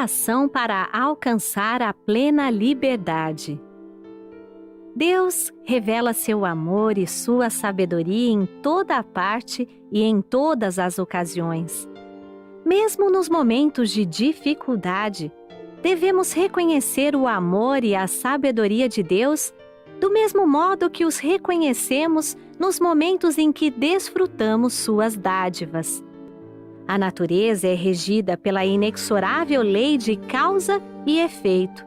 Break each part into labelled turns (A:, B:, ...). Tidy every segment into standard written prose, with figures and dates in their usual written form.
A: Orientação para alcançar a plena liberdade. Deus revela seu amor e sua sabedoria em toda a parte e em todas as ocasiões. Mesmo nos momentos de dificuldade, devemos reconhecer o amor e a sabedoria de Deus do mesmo modo que os reconhecemos nos momentos em que desfrutamos suas dádivas. A natureza é regida pela inexorável lei de causa e efeito.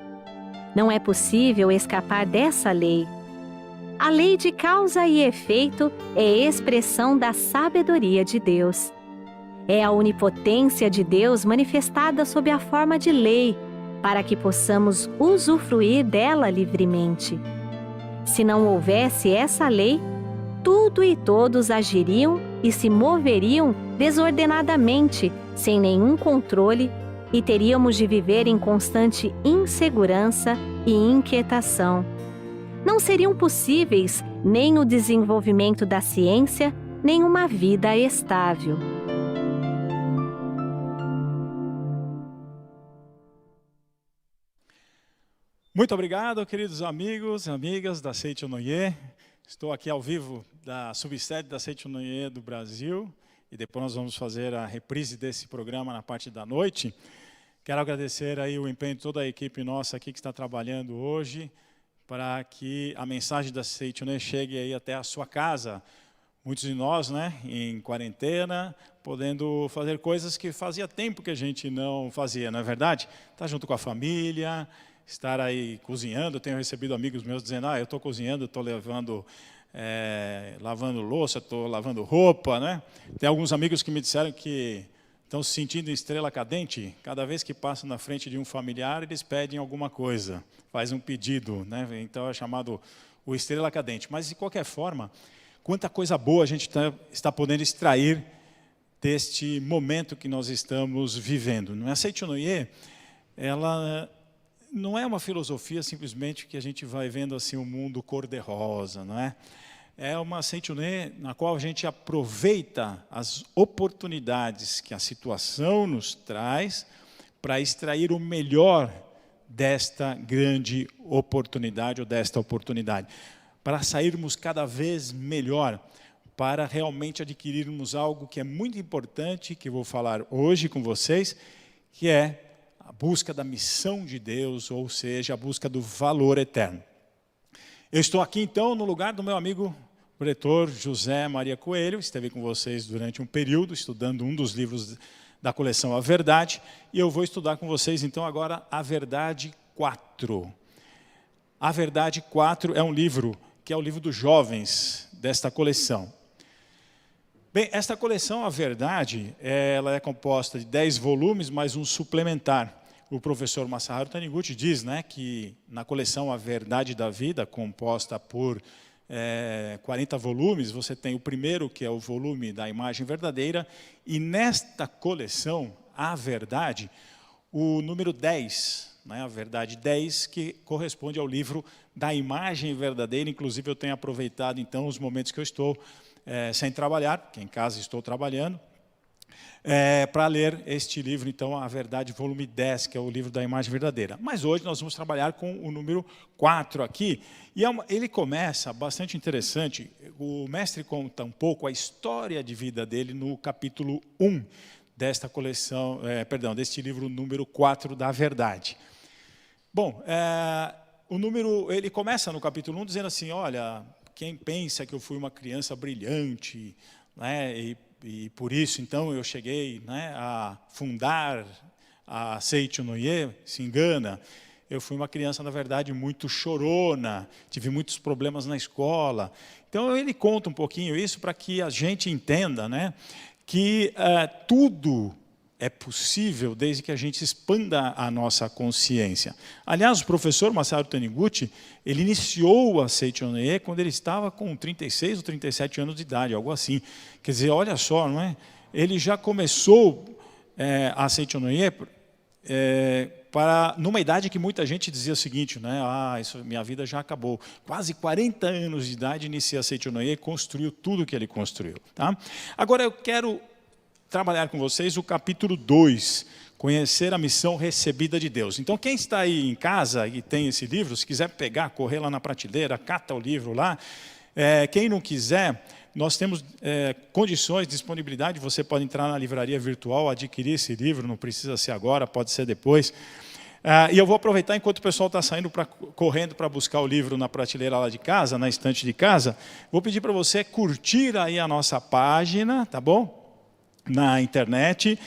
A: Não é possível escapar dessa lei. A lei de causa e efeito é expressão da sabedoria de Deus. É a onipotência de Deus manifestada sob a forma de lei, para que possamos usufruir dela livremente. Se não houvesse essa lei, tudo e todos agiriam e se moveriam desordenadamente, sem nenhum controle, e teríamos de viver em constante insegurança e inquietação. Não seriam possíveis nem o desenvolvimento da ciência, nem uma vida estável.
B: Muito obrigado, queridos amigos e amigas da Seitonoye. Estou aqui ao vivo da subsede da Seitonoye do Brasil e depois nós vamos fazer a reprise desse programa na parte da noite. Quero agradecer aí o empenho de toda a equipe nossa aqui que está trabalhando hoje para que a mensagem da Seitonoye chegue aí até a sua casa. Muitos de nós, né, em quarentena, podendo fazer coisas que fazia tempo que a gente não fazia, não é verdade? Estar junto com a família, estar aí cozinhando. Eu tenho recebido amigos meus dizendo, eu estou cozinhando, estou lavando louça, estou lavando roupa, né? Tem alguns amigos que me disseram que estão se sentindo estrela cadente. Cada vez que passam na frente de um familiar, eles pedem alguma coisa, fazem um pedido, né? Então é chamado o estrela cadente. Mas, de qualquer forma, quanta coisa boa a gente está podendo extrair deste momento que nós estamos vivendo. A Seitonoye, ela não é uma filosofia simplesmente que a gente vai vendo assim o mundo cor-de-rosa, não é? É uma Seitonoye na qual a gente aproveita as oportunidades que a situação nos traz para extrair o melhor desta grande oportunidade ou desta oportunidade, para sairmos cada vez melhor, para realmente adquirirmos algo que é muito importante, que eu vou falar hoje com vocês, que é a busca da missão de Deus, ou seja, a busca do valor eterno. Eu estou aqui, então, no lugar do meu amigo pretor José Maria Coelho, esteve com vocês durante um período, estudando um dos livros da coleção A Verdade, e eu vou estudar com vocês, então, agora A Verdade 4. A Verdade 4 é um livro que é o livro dos jovens desta coleção. Bem, esta coleção, A Verdade, ela é composta de 10 volumes, mais um suplementar. O professor Masaharu Taniguchi diz, né, que na coleção A Verdade da Vida, composta por 40 volumes, você tem o primeiro, que é o volume da imagem verdadeira, e nesta coleção, A Verdade, o número 10, né, A Verdade 10, que corresponde ao livro da imagem verdadeira. Inclusive, eu tenho aproveitado, então, os momentos que eu estou sem trabalhar, que em casa estou trabalhando, para ler este livro, então, A Verdade, volume 10, que é o livro da imagem verdadeira. Mas hoje nós vamos trabalhar com o número 4 aqui, e ele começa bastante interessante. O mestre conta um pouco a história de vida dele no capítulo 1 desta coleção, deste livro número 4 da Verdade. Bom, ele começa no capítulo 1 dizendo assim, olha, quem pensa que eu fui uma criança brilhante, né, e por isso, então, eu cheguei, né, a fundar a Seitonoye, se engana. Eu fui uma criança, na verdade, muito chorona, tive muitos problemas na escola. Então, ele conta um pouquinho isso para que a gente entenda, né, que tudo é possível desde que a gente expanda a nossa consciência. Aliás, o professor Masaharu Taniguchi, ele iniciou a Seitonoye quando ele estava com 36 ou 37 anos de idade, algo assim. Quer dizer, olha só, não é? Ele já começou a Seitonoye numa idade que muita gente dizia o seguinte, né? Minha vida já acabou. Quase 40 anos de idade, inicia a Seitonoye e construiu tudo que ele construiu. Tá? Agora eu quero trabalhar com vocês o capítulo 2, Conhecer a missão recebida de Deus. Então, quem está aí em casa e tem esse livro, se quiser pegar, correr lá na prateleira, cata o livro lá. Quem não quiser, nós temos condições, disponibilidade, você pode entrar na livraria virtual, adquirir esse livro, não precisa ser agora, pode ser depois. E eu vou aproveitar, enquanto o pessoal está saindo correndo para buscar o livro na prateleira lá de casa, na estante de casa, vou pedir para você curtir aí a nossa página, tá bom? Na internet.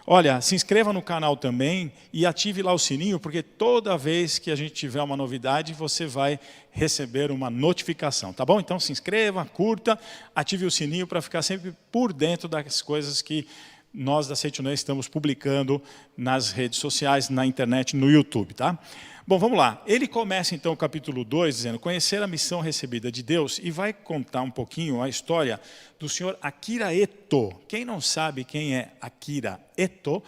B: Olha, se inscreva no canal também e ative lá o sininho, porque toda vez que a gente tiver uma novidade, você vai receber uma notificação, tá bom? Então se inscreva, curta, ative o sininho para ficar sempre por dentro das coisas que nós da Seitonê estamos publicando nas redes sociais, na internet, no YouTube, tá? Bom, vamos lá. Ele começa então o capítulo 2 dizendo: conhecer a missão recebida de Deus, e vai contar um pouquinho a história do senhor Akira Eto. Quem não sabe quem é Akira Eto,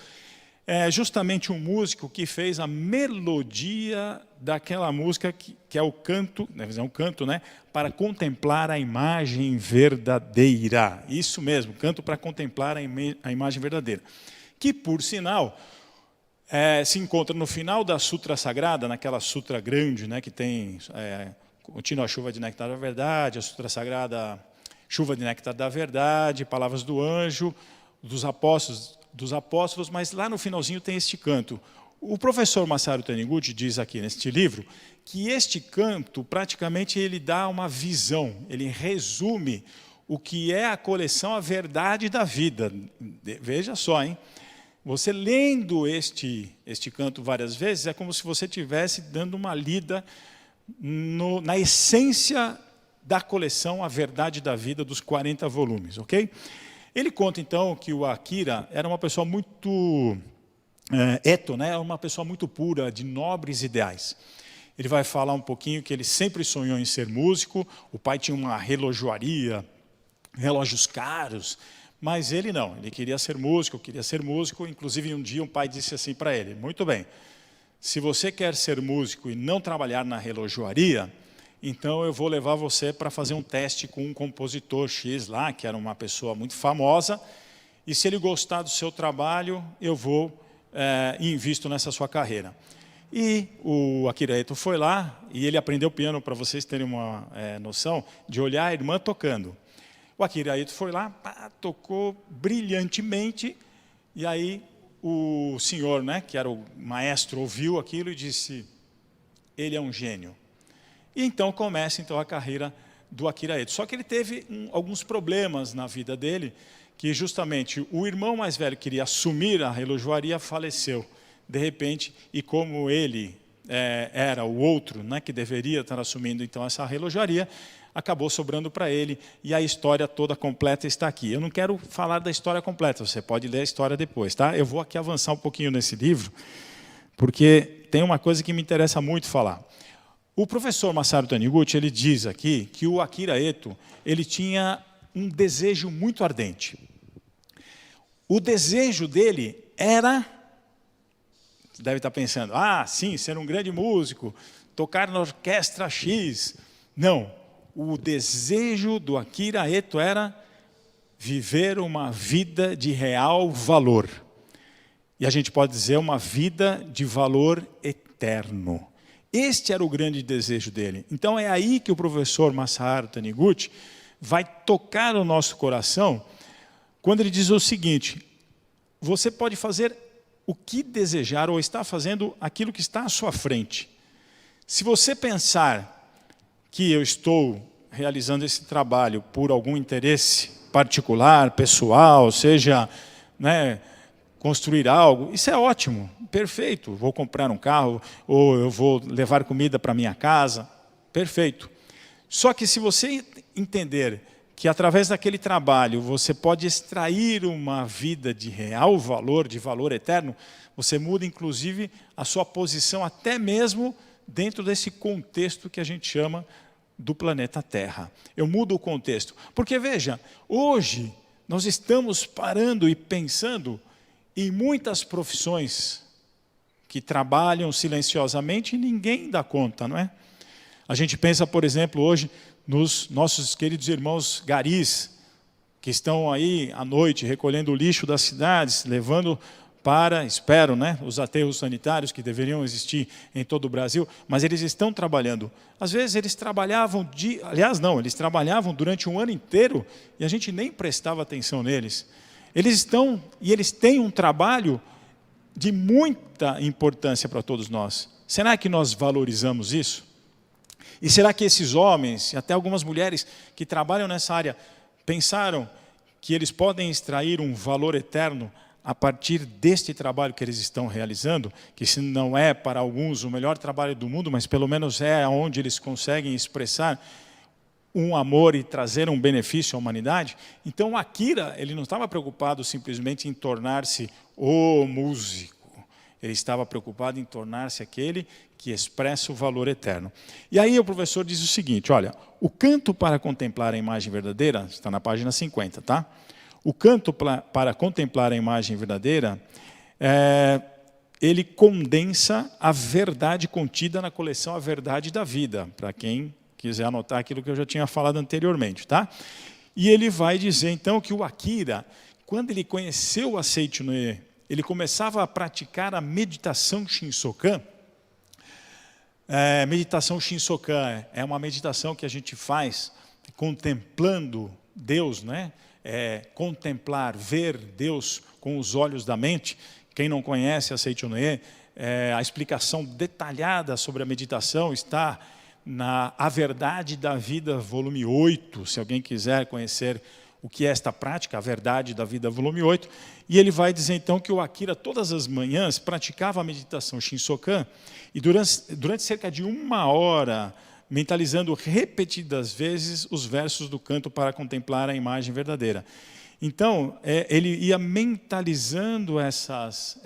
B: é justamente um músico que fez a melodia daquela música que é o canto, é um canto, né, para contemplar a imagem verdadeira. Isso mesmo, canto para contemplar a imagem verdadeira. Que, por sinal, se encontra no final da Sutra Sagrada, naquela Sutra grande, né, que tem contínua chuva de néctar da verdade, a Sutra Sagrada, chuva de néctar da verdade, palavras do anjo, dos apóstolos, mas lá no finalzinho tem este canto. O professor Masaru Taniguchi diz aqui neste livro que este canto, praticamente, ele dá uma visão, ele resume o que é a coleção A Verdade da Vida. Veja só, hein? Você lendo este canto várias vezes, é como se você estivesse dando uma lida na essência da coleção A Verdade da Vida, dos 40 volumes, ok? Ele conta, então, que o Akira era uma pessoa muito... Eto, né? Uma pessoa muito pura, de nobres ideais. Ele vai falar um pouquinho que ele sempre sonhou em ser músico, o pai tinha uma relojoaria, relógios caros, mas ele não, ele queria ser músico, inclusive um dia um pai disse assim para ele: muito bem, se você quer ser músico e não trabalhar na relojoaria, então eu vou levar você para fazer um teste com um compositor X lá, que era uma pessoa muito famosa, e se ele gostar do seu trabalho, eu vou e invisto nessa sua carreira. E o Akira Eto foi lá, e ele aprendeu piano, para vocês terem uma noção, de olhar a irmã tocando. O Akira Eto foi lá, tocou brilhantemente, e aí o senhor, né, que era o maestro, ouviu aquilo e disse: ele é um gênio. E então começa a carreira do Akira Eto. Só que ele teve alguns problemas na vida dele, que justamente o irmão mais velho que queria assumir a relojoaria faleceu de repente, e como ele era o outro, né, que deveria estar assumindo então essa relojoaria, acabou sobrando para ele, e a história toda completa está aqui. Eu não quero falar da história completa, você pode ler a história depois, tá? Eu vou aqui avançar um pouquinho nesse livro, porque tem uma coisa que me interessa muito falar. O professor Masaru Taniguchi, ele diz aqui que o Akira Eto, ele tinha um desejo muito ardente. O desejo dele era, você deve estar pensando, sim, ser um grande músico, tocar na orquestra X. Não, o desejo do Akira Eto era viver uma vida de real valor. E a gente pode dizer uma vida de valor eterno. Este era o grande desejo dele. Então é aí que o professor Masaru Taniguchi vai tocar o nosso coração quando ele diz o seguinte: você pode fazer o que desejar ou está fazendo aquilo que está à sua frente. Se você pensar que eu estou realizando esse trabalho por algum interesse particular, pessoal, seja, né, construir algo, isso é ótimo, perfeito. Vou comprar um carro, ou eu vou levar comida para minha casa, perfeito. Só que se você entender que através daquele trabalho você pode extrair uma vida de real valor, de valor eterno, você muda inclusive a sua posição até mesmo dentro desse contexto que a gente chama do planeta Terra. Eu mudo o contexto. Porque veja, hoje nós estamos parando e pensando em muitas profissões que trabalham silenciosamente e ninguém dá conta, não é? A gente pensa, por exemplo, hoje nos nossos queridos irmãos garis, que estão aí à noite recolhendo o lixo das cidades, levando para, espero, né, os aterros sanitários que deveriam existir em todo o Brasil, mas eles estão trabalhando. Às vezes eles trabalhavam, eles trabalhavam durante um ano inteiro e a gente nem prestava atenção neles. Eles têm um trabalho de muita importância para todos nós. Será que nós valorizamos isso? E será que esses homens, e até algumas mulheres que trabalham nessa área, pensaram que eles podem extrair um valor eterno a partir deste trabalho que eles estão realizando, que se não é para alguns o melhor trabalho do mundo, mas pelo menos é onde eles conseguem expressar um amor e trazer um benefício à humanidade? Então, Akira, ele não estava preocupado simplesmente em tornar-se o músico. Ele estava preocupado em tornar-se aquele que expressa o valor eterno. E aí o professor diz o seguinte, olha, o canto para contemplar a imagem verdadeira, está na página 50, tá? O canto para contemplar a imagem verdadeira, ele condensa a verdade contida na coleção A Verdade da Vida, para quem quiser anotar aquilo que eu já tinha falado anteriormente, tá? E ele vai dizer, então, que o Akira, quando ele conheceu a Seicho-no-e, ele começava a praticar a meditação Shinsokan. Meditação Shinsokan é uma meditação que a gente faz contemplando Deus, né? Contemplar, ver Deus com os olhos da mente. Quem não conhece a Seicho-no-e, a explicação detalhada sobre a meditação está na A Verdade da Vida, volume 8, se alguém quiser conhecer o que é esta prática, A Verdade da Vida, volume 8. E ele vai dizer então que o Akira todas as manhãs praticava a meditação Shinsokan e durante cerca de 1 hora, mentalizando repetidas vezes os versos do canto para contemplar a imagem verdadeira. Então, ele ia mentalizando essas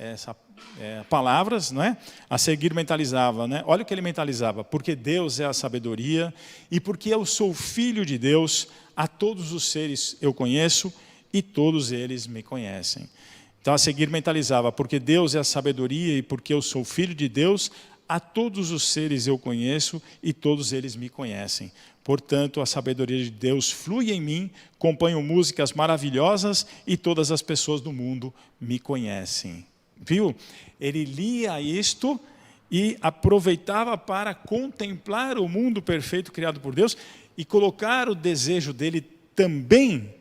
B: palavras, né? A seguir mentalizava, né? Olha o que ele mentalizava, porque Deus é a sabedoria e porque eu sou filho de Deus, a todos os seres eu conheço e todos eles me conhecem. Então, a seguir mentalizava, porque Deus é a sabedoria e porque eu sou filho de Deus, a todos os seres eu conheço e todos eles me conhecem. Portanto, a sabedoria de Deus flui em mim, componho músicas maravilhosas e todas as pessoas do mundo me conhecem. Viu? Ele lia isto e aproveitava para contemplar o mundo perfeito criado por Deus e colocar o desejo dele também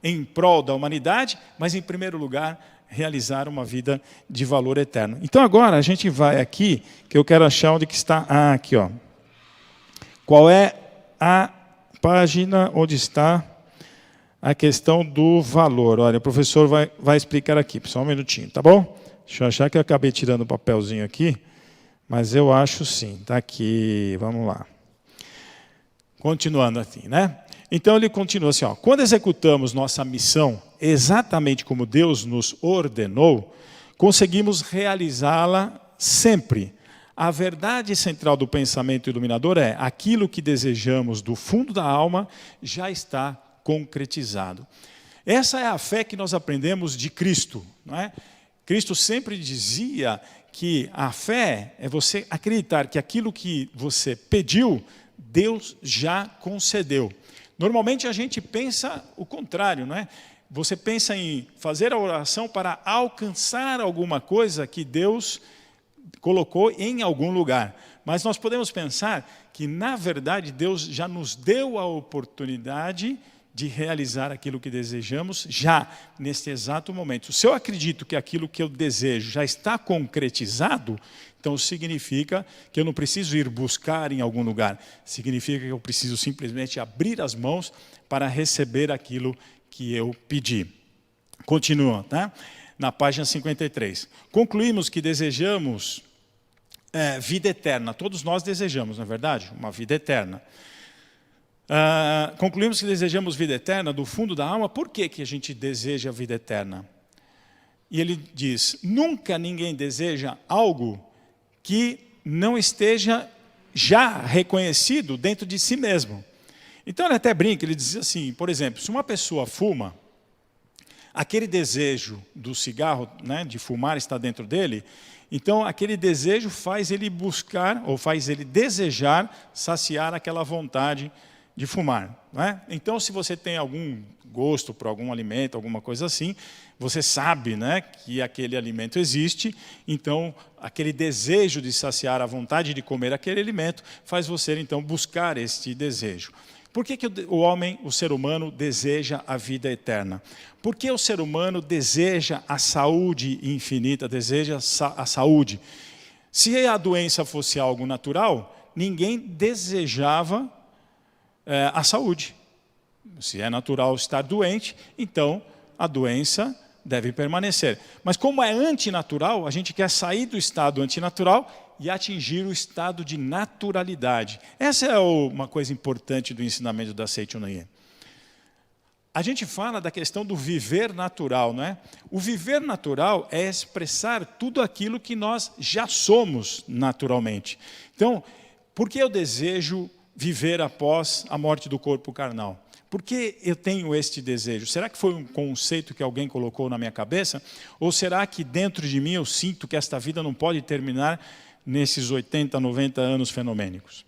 B: em prol da humanidade, mas em primeiro lugar realizar uma vida de valor eterno. Então agora a gente vai aqui, que eu quero achar onde que está. Aqui, ó. Qual é a página onde está a questão do valor? Olha, o professor vai explicar aqui, só um minutinho, tá bom? Deixa eu achar que eu acabei tirando o papelzinho aqui, mas eu acho sim. Está aqui, vamos lá. Continuando aqui, né? Então ele continua assim, ó, quando executamos nossa missão exatamente como Deus nos ordenou, conseguimos realizá-la sempre. A verdade central do pensamento iluminador é aquilo que desejamos do fundo da alma já está concretizado. Essa é a fé que nós aprendemos de Cristo, não é? Cristo sempre dizia que a fé é você acreditar que aquilo que você pediu, Deus já concedeu. Normalmente a gente pensa o contrário, não é? Você pensa em fazer a oração para alcançar alguma coisa que Deus colocou em algum lugar. Mas nós podemos pensar que, na verdade, Deus já nos deu a oportunidade de realizar aquilo que desejamos já neste exato momento. Se eu acredito que aquilo que eu desejo já está concretizado, então significa que eu não preciso ir buscar em algum lugar. Significa que eu preciso simplesmente abrir as mãos para receber aquilo que eu pedi. Continua, tá? Na página 53. Concluímos que desejamos vida eterna. Todos nós desejamos, não é verdade? Uma vida eterna. Concluímos que desejamos vida eterna do fundo da alma. Por que a gente deseja a vida eterna? E ele diz, nunca ninguém deseja algo que não esteja já reconhecido dentro de si mesmo. Então ele até brinca, ele diz assim, por exemplo, se uma pessoa fuma, aquele desejo do cigarro, né, de fumar está dentro dele, então aquele desejo faz ele buscar, ou faz ele desejar saciar aquela vontade de fumar. Não é? Então, se você tem algum gosto por algum alimento, alguma coisa assim, você sabe, né, que aquele alimento existe, então aquele desejo de saciar a vontade de comer aquele alimento faz você, então, buscar este desejo. Por que o homem, o ser humano, deseja a vida eterna? Porque o ser humano deseja a saúde infinita, deseja a saúde. Se a doença fosse algo natural, ninguém desejava a saúde. Se é natural estar doente, então a doença deve permanecer. Mas como é antinatural, a gente quer sair do estado antinatural e atingir o estado de naturalidade. Essa é uma coisa importante do ensinamento da Seicho no Ie. A gente fala da questão do viver natural, não é? O viver natural é expressar tudo aquilo que nós já somos naturalmente. Então, por que eu desejo viver após a morte do corpo carnal? Por que eu tenho este desejo? Será que foi um conceito que alguém colocou na minha cabeça? Ou será que dentro de mim eu sinto que esta vida não pode terminar nesses 80, 90 anos fenomênicos?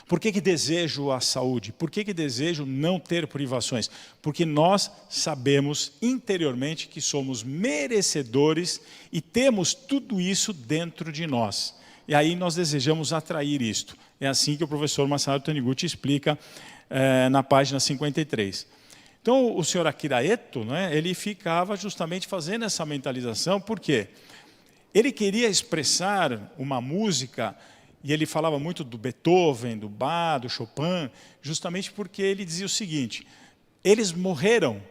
B: Por que desejo a saúde? Por que desejo não ter privações? Porque nós sabemos interiormente que somos merecedores e temos tudo isso dentro de nós. E aí nós desejamos atrair isto. É assim que o professor Masaru Taniguchi explica na página 53. Então, o senhor Akira Eto, né, ele ficava justamente fazendo essa mentalização, por quê? Ele queria expressar uma música, e ele falava muito do Beethoven, do Bach, do Chopin, justamente porque ele dizia o seguinte, eles morreram,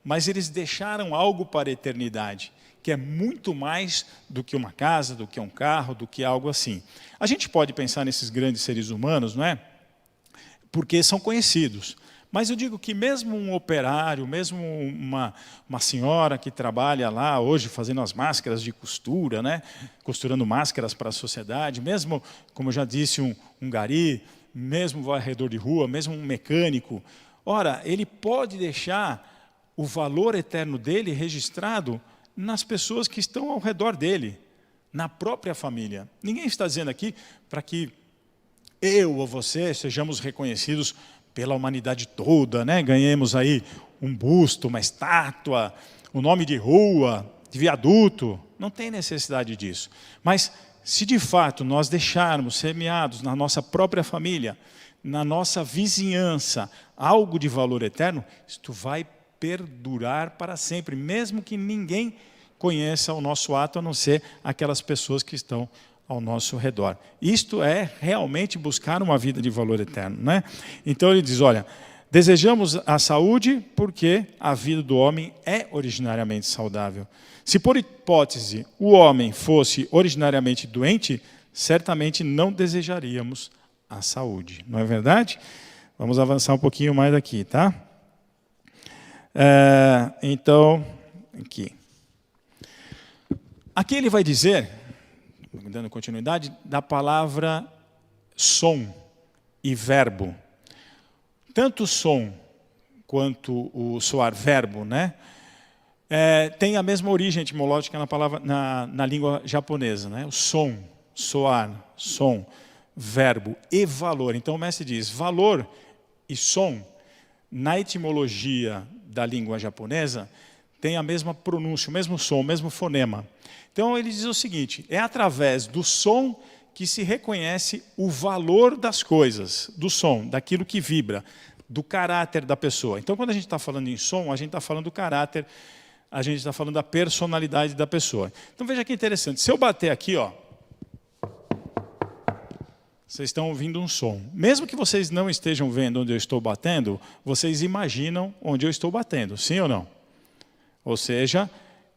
B: mas eles deixaram algo para a eternidade, que é muito mais do que uma casa, do que um carro, do que algo assim. A gente pode pensar nesses grandes seres humanos, não é? Porque são conhecidos. Mas eu digo que mesmo um operário, mesmo uma senhora que trabalha lá hoje fazendo as máscaras de costura, né? Costurando máscaras para a sociedade, mesmo, como eu já disse, um gari, mesmo um varredor de rua, mesmo um mecânico, ora, ele pode deixar o valor eterno dele registrado nas pessoas que estão ao redor dele, na própria família. Ninguém está dizendo aqui para que eu ou você sejamos reconhecidos pela humanidade toda, né? Ganhemos aí um busto, uma estátua, um nome de rua, de viaduto. Não tem necessidade disso. Mas se de fato nós deixarmos semeados na nossa própria família, na nossa vizinhança, algo de valor eterno, isto vai perdurar para sempre, mesmo que ninguém conheça o nosso ato, a não ser aquelas pessoas que estão ao nosso redor. Isto é realmente buscar uma vida de valor eterno, né? Então ele diz, olha, desejamos a saúde porque a vida do homem é originariamente saudável. Se por hipótese o homem fosse originariamente doente, certamente não desejaríamos a saúde. Não é verdade? Vamos avançar um pouquinho mais aqui, tá? Então, aqui. Aqui ele vai dizer, dando continuidade, da palavra som e verbo. Tanto o som quanto o soar verbo, né, tem a mesma origem etimológica na palavra, na língua japonesa, né? O som, soar, som, verbo e valor. Então o mestre diz, valor e som, na etimologia da língua japonesa, tem a mesma pronúncia, o mesmo som, o mesmo fonema. Então ele diz o seguinte, é através do som que se reconhece o valor das coisas, do som, daquilo que vibra, do caráter da pessoa. Então quando a gente está falando em som, a gente está falando do caráter, a gente está falando da personalidade da pessoa. Então veja que interessante, se eu bater aqui, ó, vocês estão ouvindo um som. Mesmo que vocês não estejam vendo onde eu estou batendo, vocês imaginam onde eu estou batendo, sim ou não? Ou seja,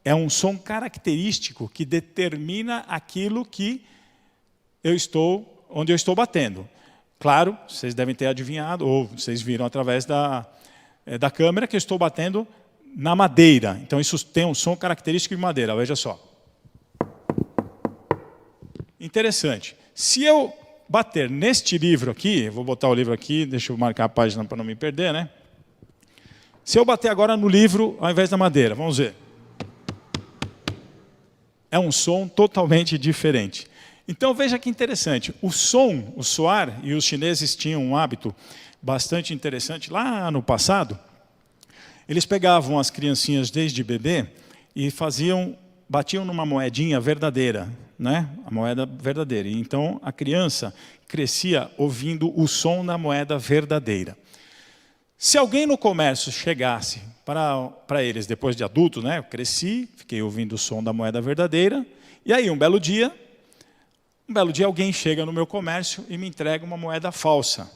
B: é um som característico que determina aquilo que onde eu estou batendo. Claro, vocês devem ter adivinhado, ou vocês viram através da câmera, que eu estou batendo na madeira. Então isso tem um som característico de madeira, veja só. Interessante. Se eu bater neste livro aqui, vou botar o livro aqui, deixa eu marcar a página para não me perder, né? Se eu bater agora no livro, ao invés da madeira, vamos ver. É um som totalmente diferente. Então veja que interessante, o som, o soar, e os chineses tinham um hábito bastante interessante lá no passado. Eles pegavam as criancinhas desde bebê e batiam numa moedinha verdadeira, né? A moeda verdadeira. E então a criança crescia ouvindo o som da moeda verdadeira. Se alguém no comércio chegasse para eles depois de adulto, né? Eu cresci, fiquei ouvindo o som da moeda verdadeira, e aí um belo dia alguém chega no meu comércio e me entrega uma moeda falsa.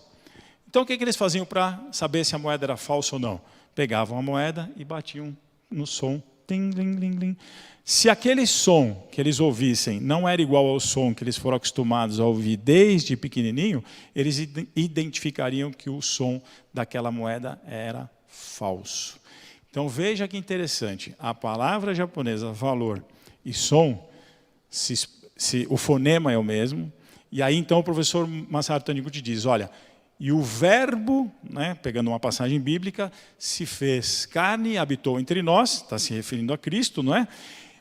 B: Então o que eles faziam para saber se a moeda era falsa ou não? Pegavam a moeda e batiam no som. Tim, lim, lim, lim. Se aquele som que eles ouvissem não era igual ao som que eles foram acostumados a ouvir desde pequenininho, eles identificariam que o som daquela moeda era falso. Então veja que interessante, a palavra japonesa valor e som, o fonema é o mesmo, e aí então o professor Masaru Taniguchi diz, olha, e o verbo, né, pegando uma passagem bíblica, se fez carne e habitou entre nós, está se referindo a Cristo, não é?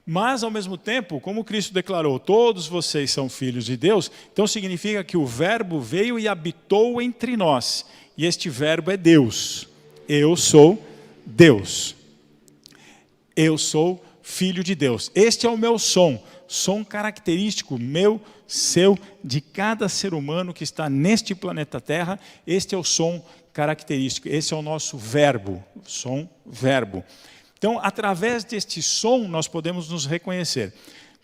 B: Mas, ao mesmo tempo, como Cristo declarou, todos vocês são filhos de Deus, então significa que o verbo veio e habitou entre nós. E este verbo é Deus. Eu sou Deus. Eu sou filho de Deus. Este é o meu som característico meu, seu, de cada ser humano que está neste planeta Terra. Este é o som característico, esse é o nosso verbo, som, verbo. Então, através deste som, nós podemos nos reconhecer.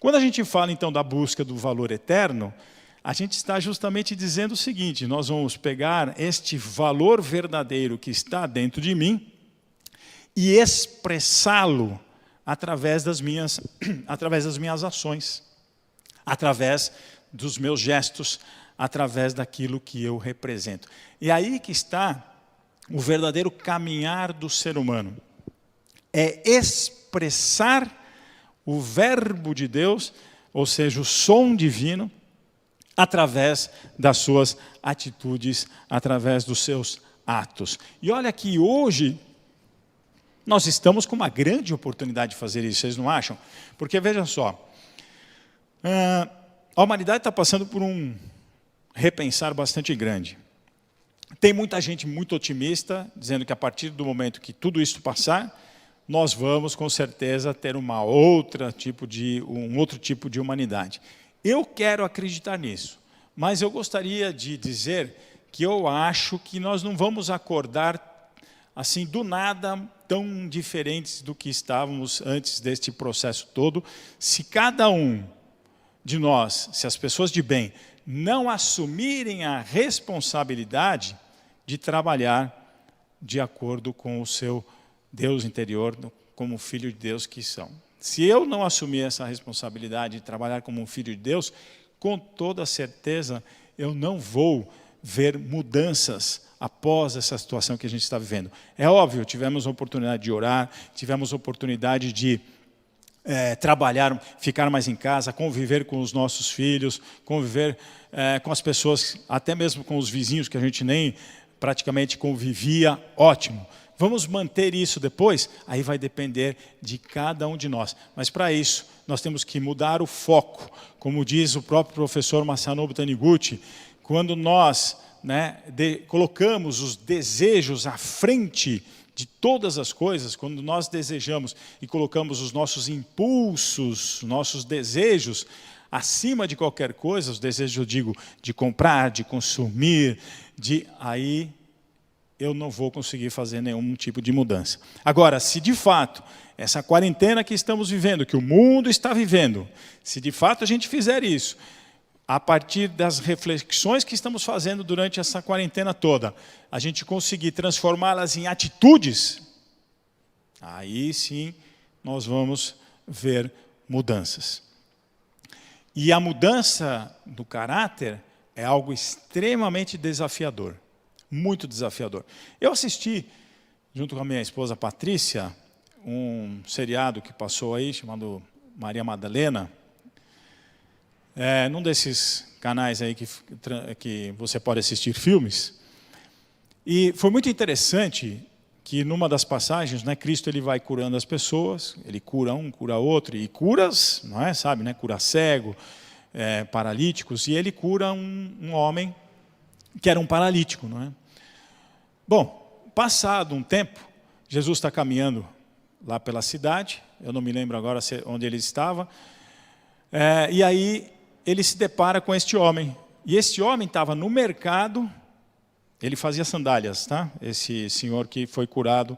B: Quando a gente fala, então, da busca do valor eterno, a gente está justamente dizendo o seguinte, nós vamos pegar este valor verdadeiro que está dentro de mim e expressá-lo através das minhas ações, através dos meus gestos, através daquilo que eu represento. E aí que está o verdadeiro caminhar do ser humano. É expressar o verbo de Deus, ou seja, o som divino, através das suas atitudes, através dos seus atos. E olha que hoje nós estamos com uma grande oportunidade de fazer isso, vocês não acham? Porque vejam só, a humanidade está passando por um repensar bastante grande. Tem muita gente muito otimista, dizendo que a partir do momento que tudo isso passar, nós vamos com certeza ter um outro tipo de humanidade. Eu quero acreditar nisso, mas eu gostaria de dizer que eu acho que nós não vamos acordar assim do nada tão diferentes do que estávamos antes deste processo todo, se cada um de nós, se as pessoas de bem, não assumirem a responsabilidade de trabalhar de acordo com o seu Deus interior, como filho de Deus que são. Se eu não assumir essa responsabilidade de trabalhar como um filho de Deus, com toda certeza eu não vou ver mudanças após essa situação que a gente está vivendo. É óbvio, tivemos a oportunidade de orar, tivemos a oportunidade de trabalhar, ficar mais em casa, conviver com os nossos filhos, conviver com as pessoas, até mesmo com os vizinhos que a gente nem praticamente convivia, ótimo. Vamos manter isso depois? Aí vai depender de cada um de nós. Mas para isso, nós temos que mudar o foco. Como diz o próprio professor Masanobu Taniguchi, quando nós colocamos os desejos à frente de todas as coisas, quando nós desejamos e colocamos os nossos impulsos, nossos desejos, acima de qualquer coisa, os desejos, eu digo, de comprar, de consumir, aí eu não vou conseguir fazer nenhum tipo de mudança. Agora, se de fato, essa quarentena que estamos vivendo, que o mundo está vivendo, se de fato a gente fizer isso, a partir das reflexões que estamos fazendo durante essa quarentena toda, a gente conseguir transformá-las em atitudes, aí sim nós vamos ver mudanças. E a mudança do caráter é algo extremamente desafiador, muito desafiador. Eu assisti, junto com a minha esposa Patrícia, um seriado que passou aí, chamado Maria Madalena, num desses canais aí que você pode assistir filmes. E foi muito interessante que numa das passagens, Cristo ele vai curando as pessoas, ele cura um, cura outro, e curas, não é, sabe, cura cego, paralíticos, e ele cura um homem que era um paralítico, não é? Bom, passado um tempo, Jesus está caminhando lá pela cidade, eu não me lembro agora onde ele estava, e aí ele se depara com este homem, e este homem estava no mercado, ele fazia sandálias, tá? Esse senhor que foi curado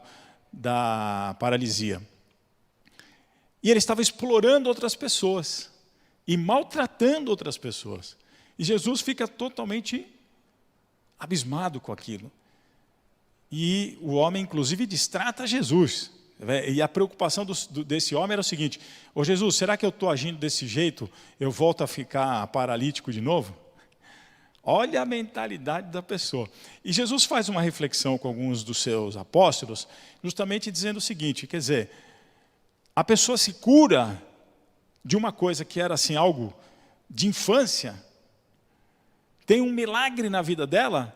B: da paralisia. E ele estava explorando outras pessoas e maltratando outras pessoas. E Jesus fica totalmente abismado com aquilo. E o homem, inclusive, distrata Jesus. E a preocupação desse homem era o seguinte: ô Jesus, será que eu estou agindo desse jeito, eu volto a ficar paralítico de novo? Olha a mentalidade da pessoa. E Jesus faz uma reflexão com alguns dos seus apóstolos, justamente dizendo o seguinte, quer dizer, a pessoa se cura de uma coisa que era assim algo de infância, tem um milagre na vida dela,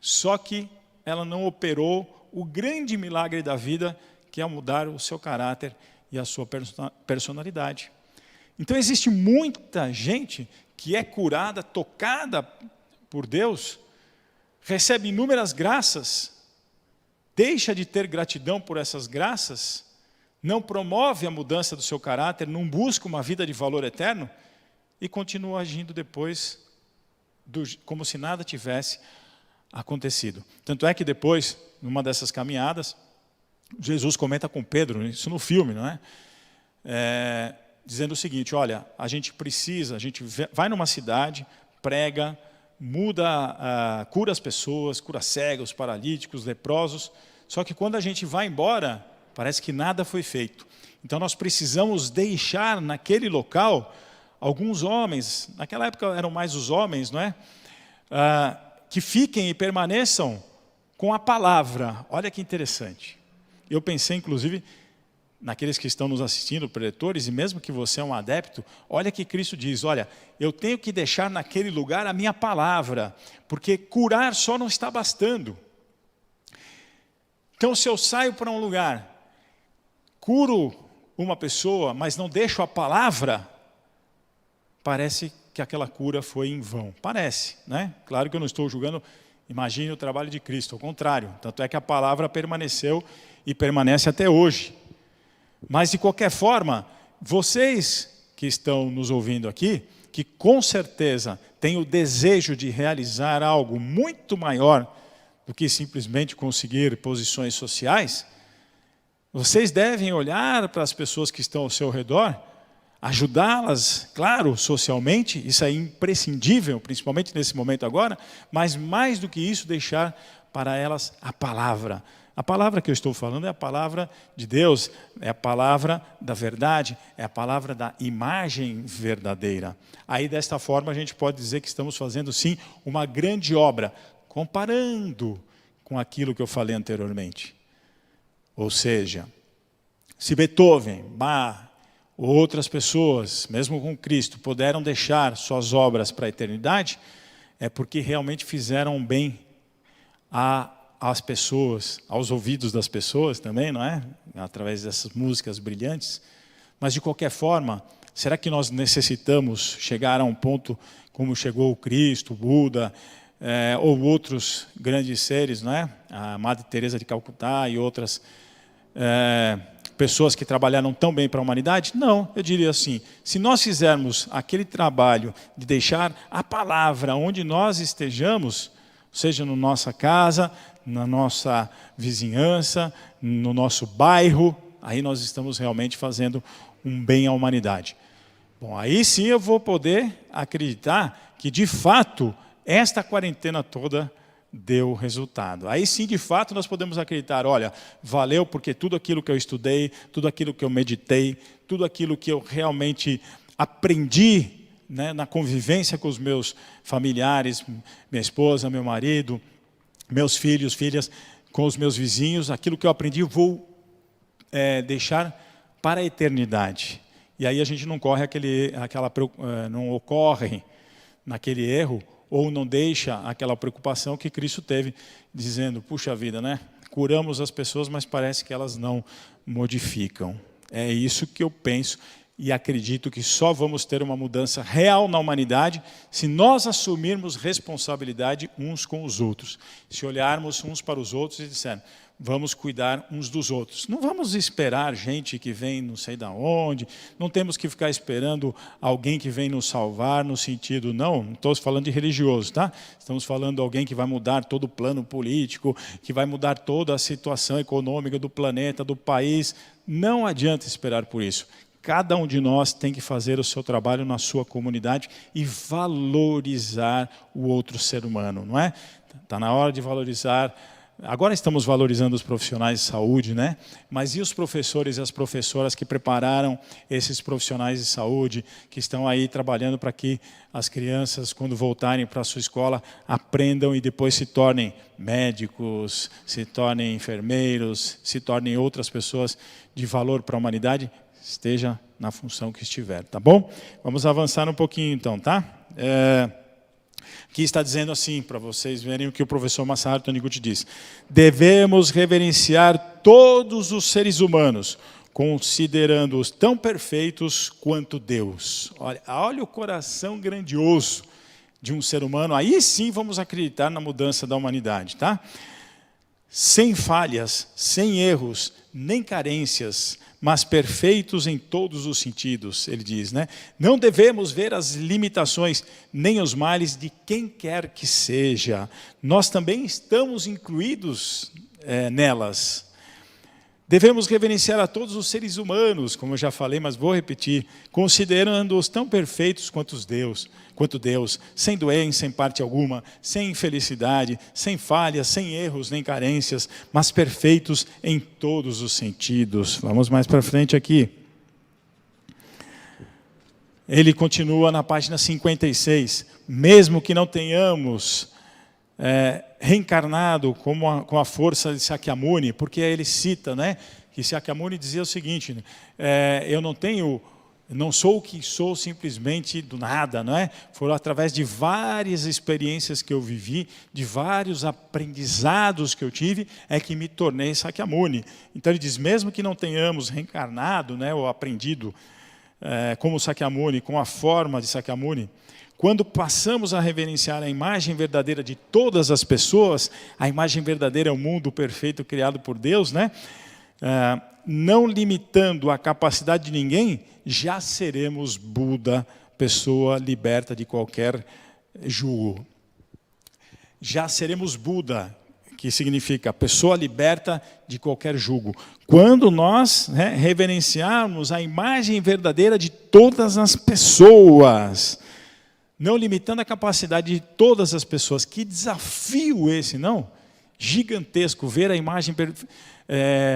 B: só que ela não operou o grande milagre da vida, que é mudar o seu caráter e a sua personalidade. Então existe muita gente que é curada, tocada por Deus, recebe inúmeras graças, deixa de ter gratidão por essas graças, não promove a mudança do seu caráter, não busca uma vida de valor eterno e continua agindo depois como se nada tivesse acontecido. Tanto é que depois, numa dessas caminhadas, Jesus comenta com Pedro, isso no filme, não é? Dizendo o seguinte, olha, a gente vai numa cidade, prega, muda, cura as pessoas, cura cegos, paralíticos, leprosos, só que quando a gente vai embora, parece que nada foi feito. Então nós precisamos deixar naquele local alguns homens, naquela época eram mais os homens, não é? Que fiquem e permaneçam com a palavra. Olha que interessante. Eu pensei, inclusive, naqueles que estão nos assistindo, preletores, e mesmo que você é um adepto, olha que Cristo diz, olha, eu tenho que deixar naquele lugar a minha palavra, porque curar só não está bastando. Então, se eu saio para um lugar, curo uma pessoa, mas não deixo a palavra, parece que aquela cura foi em vão. Parece, né? Claro que eu não estou julgando, imagine o trabalho de Cristo, ao contrário. Tanto é que a palavra permaneceu e permanece até hoje. Mas, de qualquer forma, vocês que estão nos ouvindo aqui, que com certeza têm o desejo de realizar algo muito maior do que simplesmente conseguir posições sociais, vocês devem olhar para as pessoas que estão ao seu redor, ajudá-las, claro, socialmente, isso é imprescindível, principalmente nesse momento agora, mas mais do que isso, deixar para elas a palavra. A palavra que eu estou falando é a palavra de Deus, é a palavra da verdade, é a palavra da imagem verdadeira. Aí, desta forma, a gente pode dizer que estamos fazendo, sim, uma grande obra, comparando com aquilo que eu falei anteriormente. Ou seja, se Beethoven, Bach, ou outras pessoas, mesmo com Cristo, puderam deixar suas obras para a eternidade, é porque realmente fizeram bem às pessoas, aos ouvidos das pessoas também, não é? Através dessas músicas brilhantes. Mas, de qualquer forma, será que nós necessitamos chegar a um ponto como chegou o Cristo, o Buda, ou outros grandes seres, não é? A Madre Teresa de Calcutá e outras pessoas que trabalharam tão bem para a humanidade? Não, eu diria assim, se nós fizermos aquele trabalho de deixar a palavra onde nós estejamos, seja na nossa casa, na nossa vizinhança, no nosso bairro, aí nós estamos realmente fazendo um bem à humanidade. Bom, aí sim eu vou poder acreditar que, de fato, esta quarentena toda deu resultado. Aí sim, de fato, nós podemos acreditar, olha, valeu porque tudo aquilo que eu estudei, tudo aquilo que eu meditei, tudo aquilo que eu realmente aprendi, né, na convivência com os meus familiares, minha esposa, meu marido, meus filhos, filhas, com os meus vizinhos, aquilo que eu aprendi eu vou deixar para a eternidade. E aí a gente não corre não ocorre naquele erro, ou não deixa aquela preocupação que Cristo teve, dizendo, puxa vida, né? Curamos as pessoas, mas parece que elas não modificam. É isso que eu penso E acredito que só vamos ter uma mudança real na humanidade se nós assumirmos responsabilidade uns com os outros. Se olharmos uns para os outros e dissermos, vamos cuidar uns dos outros. Não vamos esperar gente que vem não sei de onde, não temos que ficar esperando alguém que vem nos salvar, no sentido, não estou falando de religioso, tá? Estamos falando de alguém que vai mudar todo o plano político, que vai mudar toda a situação econômica do planeta, do país. Não adianta esperar por isso. Cada um de nós tem que fazer o seu trabalho na sua comunidade e valorizar o outro ser humano, não é? Está na hora de valorizar. Agora estamos valorizando os profissionais de saúde, né? Mas e os professores e as professoras que prepararam esses profissionais de saúde, que estão aí trabalhando para que as crianças, quando voltarem para a sua escola, aprendam e depois se tornem médicos, se tornem enfermeiros, se tornem outras pessoas de valor para a humanidade? Esteja na função que estiver, tá bom? Vamos avançar um pouquinho então, tá? Aqui está dizendo assim, para vocês verem o que o professor Masaharu Taniguchi diz. Devemos reverenciar todos os seres humanos, considerando-os tão perfeitos quanto Deus. Olha o coração grandioso de um ser humano, aí sim vamos acreditar na mudança da humanidade, tá? Sem falhas, sem erros, nem carências, mas perfeitos em todos os sentidos, ele diz, né? Não devemos ver as limitações, nem os males de quem quer que seja. Nós também estamos incluídos nelas. Devemos reverenciar a todos os seres humanos, como eu já falei, mas vou repetir, considerando-os tão perfeitos quanto Deus, sem doença, sem parte alguma, sem infelicidade, sem falhas, sem erros, nem carências, mas perfeitos em todos os sentidos. Vamos mais para frente aqui. Ele continua na página 56. Mesmo que não tenhamos reencarnado com a força de Sakyamuni, porque ele cita, né, que Sakyamuni dizia o seguinte, eu não sou o que sou simplesmente do nada, não é? Foram através de várias experiências que eu vivi, de vários aprendizados que eu tive, é que me tornei Sakyamuni. Então ele diz, mesmo que não tenhamos reencarnado, né, ou aprendido como Sakyamuni, com a forma de Sakyamuni, quando passamos a reverenciar a imagem verdadeira de todas as pessoas, a imagem verdadeira é o mundo perfeito criado por Deus, né? Não limitando a capacidade de ninguém, já seremos Buda, pessoa liberta de qualquer jugo. Já seremos Buda, que significa pessoa liberta de qualquer jugo. Quando nós reverenciarmos a imagem verdadeira de todas as pessoas, não limitando a capacidade de todas as pessoas. Que desafio esse, não? Gigantesco, ver a imagem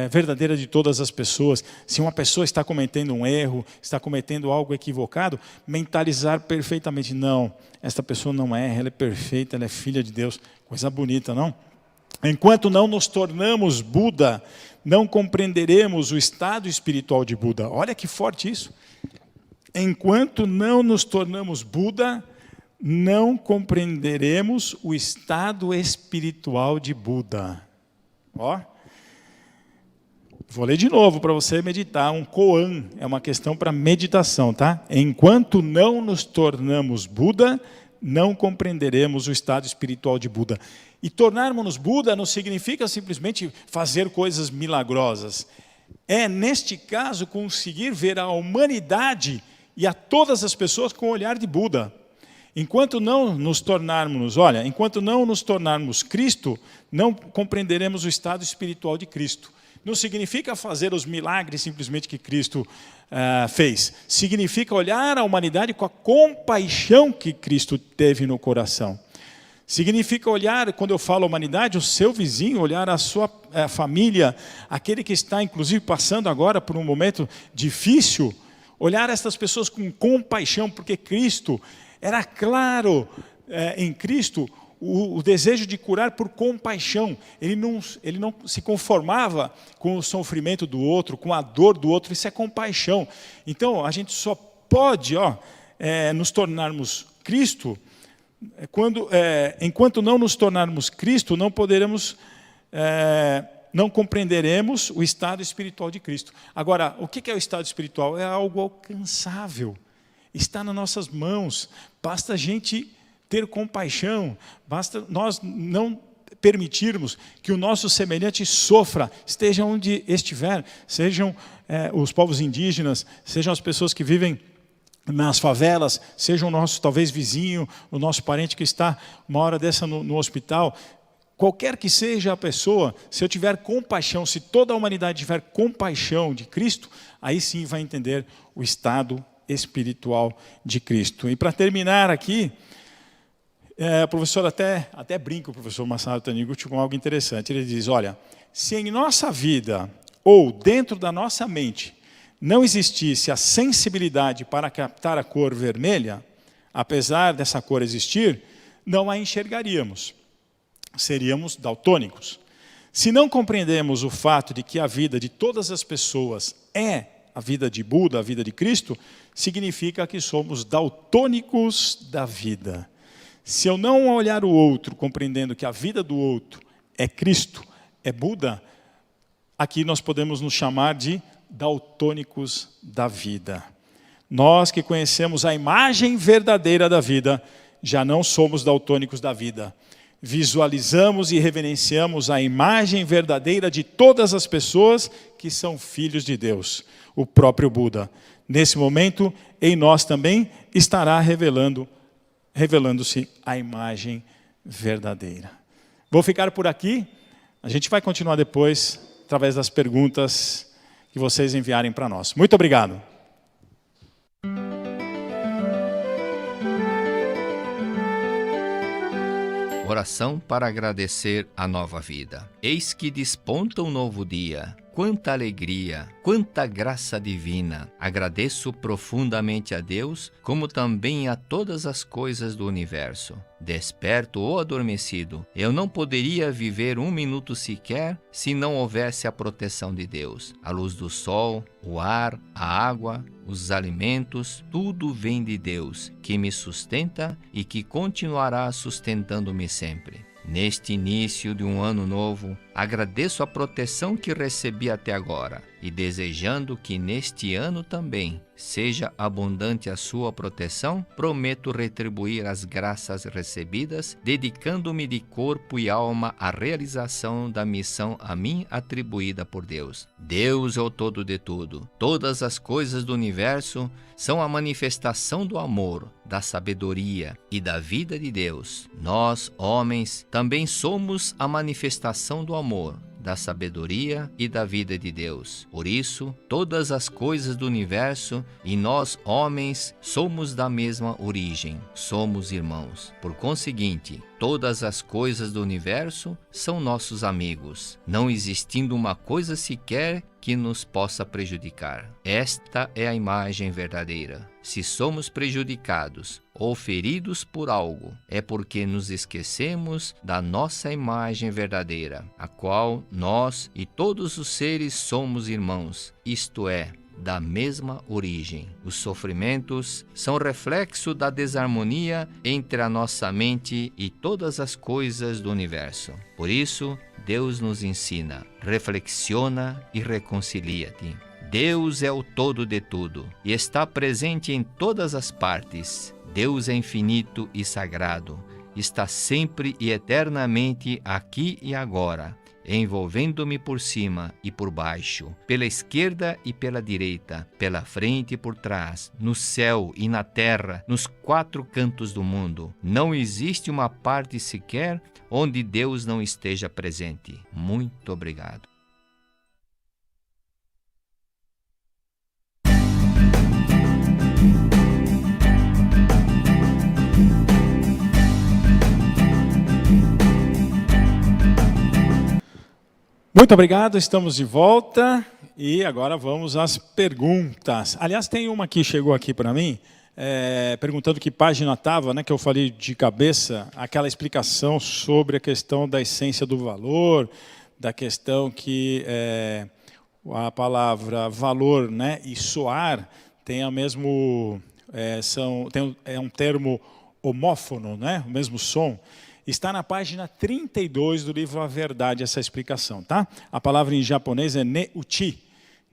B: verdadeira de todas as pessoas. Se uma pessoa está cometendo um erro, está cometendo algo equivocado, mentalizar perfeitamente, não, esta pessoa não erra, ela é perfeita, ela é filha de Deus. Coisa bonita, não? Enquanto não nos tornamos Buda, não compreenderemos o estado espiritual de Buda. Olha que forte isso. Enquanto não nos tornamos Buda, não compreenderemos o estado espiritual de Buda. Ó, vou ler de novo para você meditar. Um koan é uma questão para meditação, tá? Enquanto não nos tornamos Buda, não compreenderemos o estado espiritual de Buda. E tornarmos-nos Buda não significa simplesmente fazer coisas milagrosas. É, neste caso, conseguir ver a humanidade e a todas as pessoas com o olhar de Buda. Enquanto não nos tornarmos Cristo, não compreenderemos o estado espiritual de Cristo. Não significa fazer os milagres simplesmente que Cristo fez. Significa olhar a humanidade com a compaixão que Cristo teve no coração. Significa olhar, quando eu falo humanidade, o seu vizinho, olhar a sua família, aquele que está, inclusive, passando agora por um momento difícil, olhar essas pessoas com compaixão, porque Cristo, era claro em Cristo o desejo de curar por compaixão. Ele não se conformava com o sofrimento do outro, com a dor do outro, isso é compaixão. Então, a gente só pode nos tornarmos Cristo, enquanto não nos tornarmos Cristo, não poderemos não compreenderemos o estado espiritual de Cristo. Agora, o que é o estado espiritual? É algo alcançável, está nas nossas mãos, basta a gente ter compaixão, basta nós não permitirmos que o nosso semelhante sofra, esteja onde estiver, sejam os povos indígenas, sejam as pessoas que vivem nas favelas, seja o nosso talvez vizinho, o nosso parente que está uma hora dessa no hospital. Qualquer que seja a pessoa, se eu tiver compaixão, se toda a humanidade tiver compaixão de Cristo, aí sim vai entender o estado espiritual de Cristo. E para terminar aqui, o professor até brinca, o professor Masaru Taniguchi, com algo interessante. Ele diz, olha, se em nossa vida ou dentro da nossa mente não existisse a sensibilidade para captar a cor vermelha, apesar dessa cor existir, não a enxergaríamos. Seríamos daltônicos. Se não compreendemos o fato de que a vida de todas as pessoas é a vida de Buda, a vida de Cristo, significa que somos daltônicos da vida. Se eu não olhar o outro, compreendendo que a vida do outro é Cristo, é Buda, aqui nós podemos nos chamar de daltônicos da vida. Nós que conhecemos a imagem verdadeira da vida, já não somos daltônicos da vida. Visualizamos e reverenciamos a imagem verdadeira de todas as pessoas que são filhos de Deus, o próprio Buda. Nesse momento, em nós também estará revelando-se a imagem verdadeira. Vou ficar por aqui, a gente vai continuar depois, através das perguntas que vocês enviarem para nós. Muito obrigado.
C: Oração para agradecer a nova vida. Eis que desponta um novo dia. Quanta alegria, quanta graça divina. Agradeço profundamente a Deus, como também a todas as coisas do universo. Desperto ou adormecido, eu não poderia viver um minuto sequer se não houvesse a proteção de Deus. A luz do sol, o ar, a água, os alimentos, tudo vem de Deus, que me sustenta e que continuará sustentando-me sempre. Neste início de um ano novo, agradeço a proteção que recebi até agora e desejando que neste ano também seja abundante a sua proteção, prometo retribuir as graças recebidas, dedicando-me de corpo e alma à realização da missão a mim atribuída por Deus. Deus é o todo de tudo. Todas as coisas do universo são a manifestação do amor, da sabedoria e da vida de Deus. Nós, homens, também somos a manifestação do amor, da sabedoria e da vida de Deus. Por isso, todas as coisas do universo e nós, homens, somos da mesma origem, somos irmãos. Por conseguinte, todas as coisas do universo são nossos amigos, não existindo uma coisa sequer que nos possa prejudicar. Esta é a imagem verdadeira. Se somos prejudicados ou feridos por algo, é porque nos esquecemos da nossa imagem verdadeira, a qual nós e todos os seres somos irmãos, isto é, da mesma origem. Os sofrimentos são reflexo da desarmonia entre a nossa mente e todas as coisas do universo. Por isso, Deus nos ensina, reflexiona e reconcilia-te. Deus é o todo de tudo e está presente em todas as partes. Deus é infinito e sagrado, está sempre e eternamente aqui e agora, envolvendo-me por cima e por baixo, pela esquerda e pela direita, pela frente e por trás, no céu e na terra, nos quatro cantos do mundo. Não existe uma parte sequer onde Deus não esteja presente. Muito obrigado.
B: Muito obrigado, estamos de volta e agora vamos às perguntas. Aliás, tem uma que chegou aqui para mim, perguntando que página estava, né, que eu falei de cabeça, aquela explicação sobre a questão da essência do valor, da questão que a palavra valor, né, e soar tem a mesmo, é um termo homófono, né, o mesmo som. Está na página 32 do livro A Verdade, essa explicação, tá? A palavra em japonês é ne-uchi.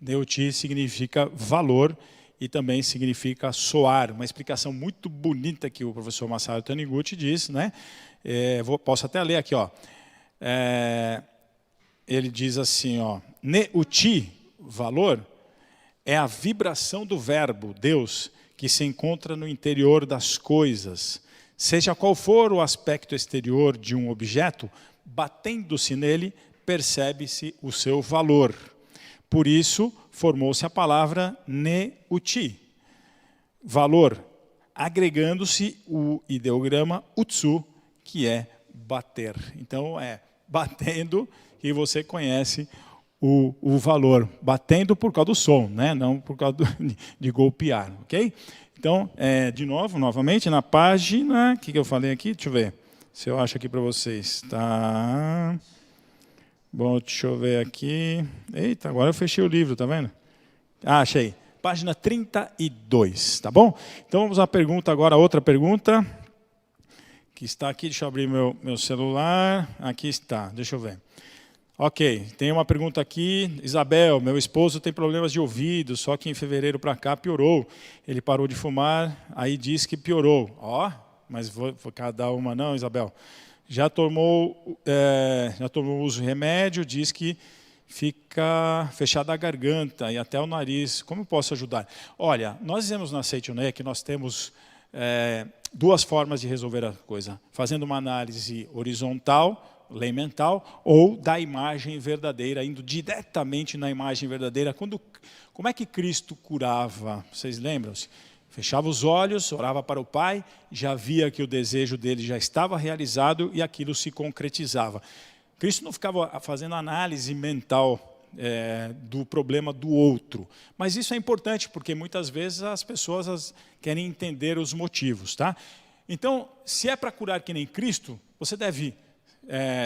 B: Ne-uchi significa valor e também significa soar. Uma explicação muito bonita que o professor Masaru Taniguchi diz, né? Posso até ler aqui, ó. Ele diz assim, ó, ne-uchi, valor, é a vibração do verbo, Deus, que se encontra no interior das coisas. Seja qual for o aspecto exterior de um objeto, batendo-se nele, percebe-se o seu valor. Por isso, formou-se a palavra ne-uchi, valor, agregando-se o ideograma utsu, que é bater. Então, batendo que você conhece o valor. Batendo por causa do som, né? Não por causa de golpear, ok? Então, novamente, na página, o que eu falei aqui? Deixa eu ver se eu acho aqui para vocês. Tá. Bom, deixa eu ver aqui. Eita, agora eu fechei o livro, tá vendo? Ah, achei. Página 32, tá bom? Então, vamos à pergunta agora, outra pergunta, que está aqui. Deixa eu abrir meu celular. Aqui está, deixa eu ver. Ok, tem uma pergunta aqui. Isabel, meu esposo tem problemas de ouvido, só que em fevereiro para cá piorou. Ele parou de fumar, aí diz que piorou. Ó, mas vou cada uma não, Isabel. Já tomou uso de remédio, diz que fica fechada a garganta e até o nariz. Como eu posso ajudar? Olha, nós dizemos na Seichuné que nós temos duas formas de resolver a coisa. Fazendo uma análise horizontal, lei mental, ou da imagem verdadeira, indo diretamente na imagem verdadeira. Como é que Cristo curava? Vocês lembram-se? Fechava os olhos, orava para o Pai, já via que o desejo dele já estava realizado e aquilo se concretizava. Cristo não ficava fazendo análise mental do problema do outro. Mas isso é importante, porque muitas vezes as pessoas querem entender os motivos. Tá? Então, se é para curar que nem Cristo, você deve...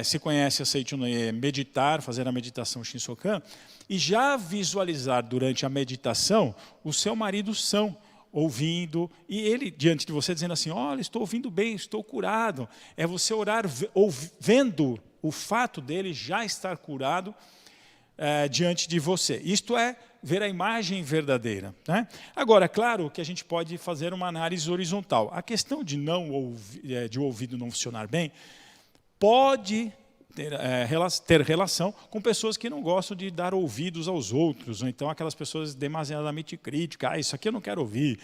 B: se conhece a Seichuné, meditar, fazer a meditação Shinsokan, e já visualizar durante a meditação o seu marido são, ouvindo, e ele diante de você dizendo assim, olha, estou ouvindo bem, estou curado. É você orar vendo o fato dele já estar curado diante de você. Isto é ver a imagem verdadeira. Né? Agora, é claro que a gente pode fazer uma análise horizontal. A questão de o ouvido não funcionar bem, pode ter relação com pessoas que não gostam de dar ouvidos aos outros, ou então aquelas pessoas demasiadamente críticas, isso aqui eu não quero ouvir,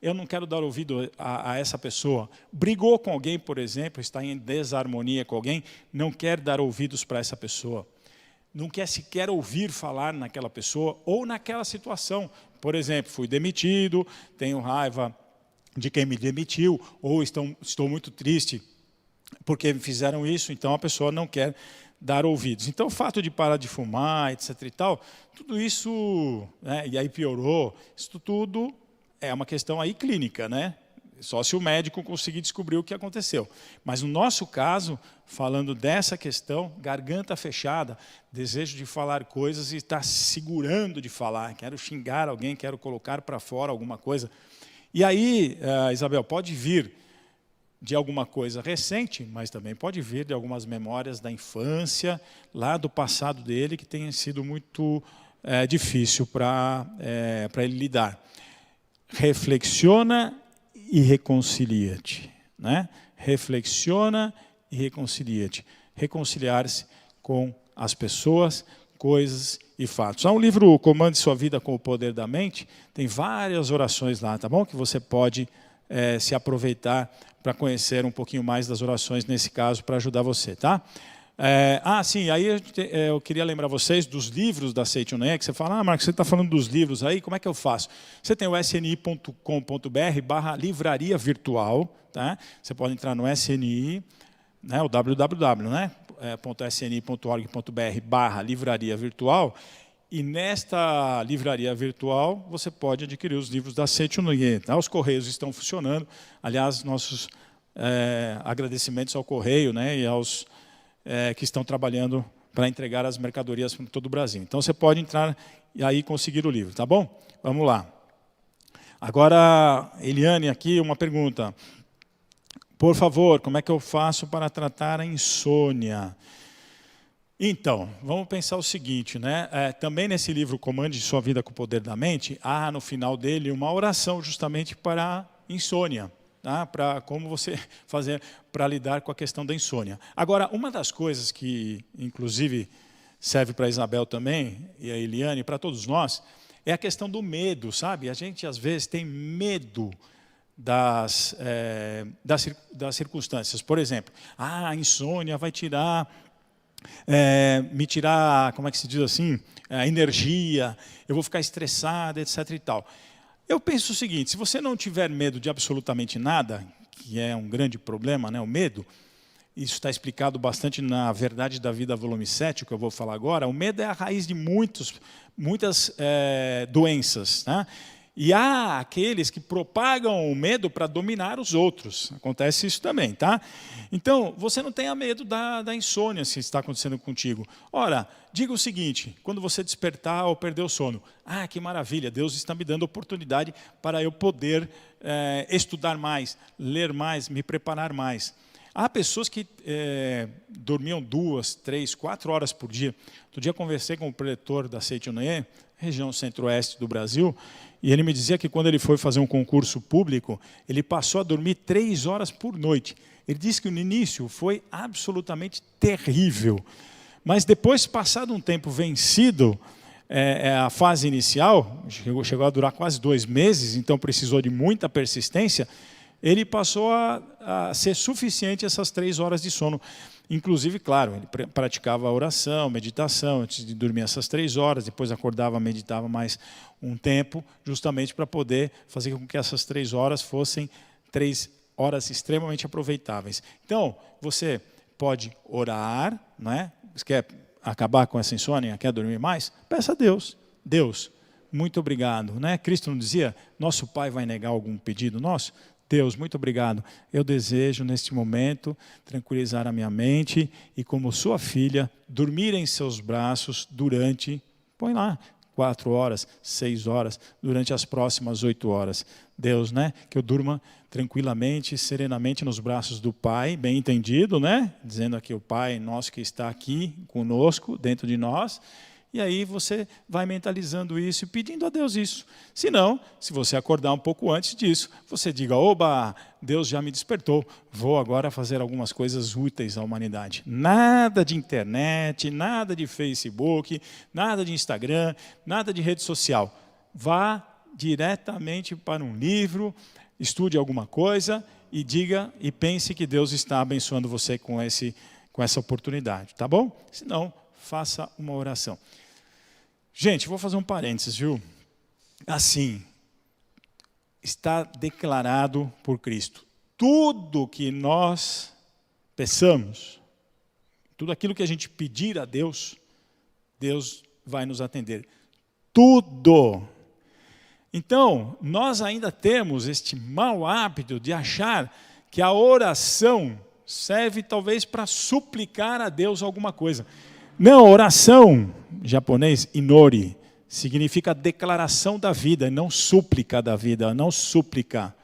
B: eu não quero dar ouvido a essa pessoa. Brigou com alguém, por exemplo, está em desarmonia com alguém, não quer dar ouvidos para essa pessoa, não quer sequer ouvir falar naquela pessoa ou naquela situação. Por exemplo, fui demitido, tenho raiva de quem me demitiu, ou estou muito triste porque me fizeram isso, então a pessoa não quer dar ouvidos. Então, o fato de parar de fumar, etc. e tal, tudo isso, né, e aí piorou, isso tudo é uma questão aí clínica, né? Só se o médico conseguir descobrir o que aconteceu. Mas no nosso caso, falando dessa questão, garganta fechada, desejo de falar coisas e estar segurando de falar, quero xingar alguém, quero colocar para fora alguma coisa. E aí, Isabel, pode vir de alguma coisa recente, mas também pode vir de algumas memórias da infância, lá do passado dele, que tenha sido muito difícil para ele lidar. Reflexiona e reconcilia-te. Né? Reflexiona e reconcilia-te. Reconciliar-se com as pessoas, coisas e fatos. Há um livro, Comande Sua Vida com o Poder da Mente, tem várias orações lá, tá bom? Que você pode se aproveitar para conhecer um pouquinho mais das orações, nesse caso, para ajudar você, tá? Sim, aí eu queria lembrar vocês dos livros da Seichuné, que você fala, Marcos, você está falando dos livros aí, como é que eu faço? Você tem o sni.com.br/livraria virtual, tá? Você pode entrar no SNI, né, o www, né, .sni.org.br/livraria virtual, e nesta livraria virtual você pode adquirir os livros da Seichuné. Tá? Os correios estão funcionando. Aliás, nossos agradecimentos ao correio, né, e aos que estão trabalhando para entregar as mercadorias para todo o Brasil. Então você pode entrar e aí conseguir o livro, tá bom? Vamos lá. Agora, Eliane, aqui uma pergunta. por favor, como é que eu faço para tratar a insônia? Então, vamos pensar o seguinte, né? Também nesse livro Comande Sua Vida com o Poder da Mente, há no final dele uma oração justamente para a insônia, tá? Para como você fazer para lidar com a questão da insônia. Agora, uma das coisas que, inclusive, serve para a Isabel também, e a Eliane, para todos nós, é a questão do medo, sabe? A gente, às vezes, tem medo das circunstâncias. Por exemplo, a insônia vai me tirar, como é que se diz assim, a energia, eu vou ficar estressado, etc. e tal. Eu penso o seguinte, se você não tiver medo de absolutamente nada, que é um grande problema, né, o medo, isso está explicado bastante na Verdade da Vida, volume 7, que eu vou falar agora, o medo é a raiz de muitas doenças, né? E há aqueles que propagam o medo para dominar os outros. Acontece isso também, tá? Então, você não tenha medo da insônia, se está acontecendo contigo. Ora, diga o seguinte, quando você despertar ou perder o sono, que maravilha, Deus está me dando oportunidade para eu poder estudar mais, ler mais, me preparar mais. Há pessoas que dormiam 2, 3, 4 horas por dia. Outro dia conversei com o preletor da Seitonoye, região centro-oeste do Brasil, e ele me dizia que quando ele foi fazer um concurso público, ele passou a dormir 3 horas por noite. Ele disse que no início foi absolutamente terrível. Mas depois, passado um tempo vencido, a fase inicial, chegou a durar quase 2 meses, então precisou de muita persistência, ele passou a ser suficiente essas 3 horas de sono. Inclusive, claro, ele praticava a oração, meditação, antes de dormir essas 3 horas, depois acordava, meditava mais um tempo, justamente para poder fazer com que essas 3 horas fossem 3 horas extremamente aproveitáveis. Então, você pode orar, né? Você quer acabar com essa insônia, quer dormir mais? Peça a Deus. Deus, muito obrigado, né? Cristo não dizia, nosso Pai vai negar algum pedido nosso? Deus, muito obrigado. Eu desejo, neste momento, tranquilizar a minha mente e, como sua filha, dormir em seus braços durante, põe lá, 4 horas, 6 horas, durante as próximas 8 horas. Deus, né? Que eu durma tranquilamente, serenamente nos braços do Pai, bem entendido, né? Dizendo aqui o Pai nosso que está aqui conosco, dentro de nós. E aí você vai mentalizando isso e pedindo a Deus isso. Se não, se você acordar um pouco antes disso, você diga, oba, Deus já me despertou, vou agora fazer algumas coisas úteis à humanidade. Nada de internet, nada de Facebook, nada de Instagram, nada de rede social. Vá diretamente para um livro, estude alguma coisa e diga e pense que Deus está abençoando você com essa oportunidade, tá bom? Se não, faça uma oração. Gente, vou fazer um parênteses, viu? Assim, está declarado por Cristo. Tudo que nós peçamos, tudo aquilo que a gente pedir a Deus, Deus vai nos atender. Tudo. Então, nós ainda temos este mau hábito de achar que a oração serve talvez para suplicar a Deus alguma coisa. Não, oração, em japonês, inori, significa declaração da vida, não súplica da vida, não súplica.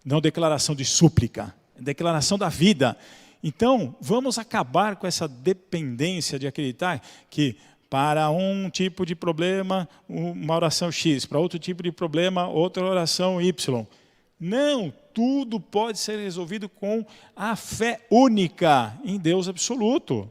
B: Não declaração de súplica, declaração da vida. Então, vamos acabar com essa dependência de acreditar que para um tipo de problema, uma oração X, para outro tipo de problema, outra oração Y. Não, tudo pode ser resolvido com a fé única em Deus absoluto.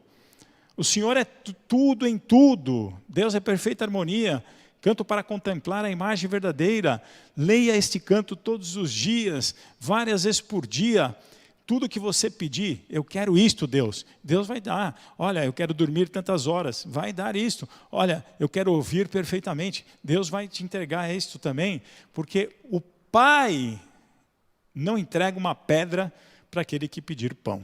B: O Senhor é tudo em tudo. Deus é perfeita harmonia. Canto para contemplar a imagem verdadeira. Leia este canto todos os dias, várias vezes por dia. Tudo que você pedir, eu quero isto, Deus. Deus vai dar. Olha, eu quero dormir tantas horas. Vai dar isto. Olha, eu quero ouvir perfeitamente. Deus vai te entregar isto também. Porque o Pai não entrega uma pedra para aquele que pedir pão.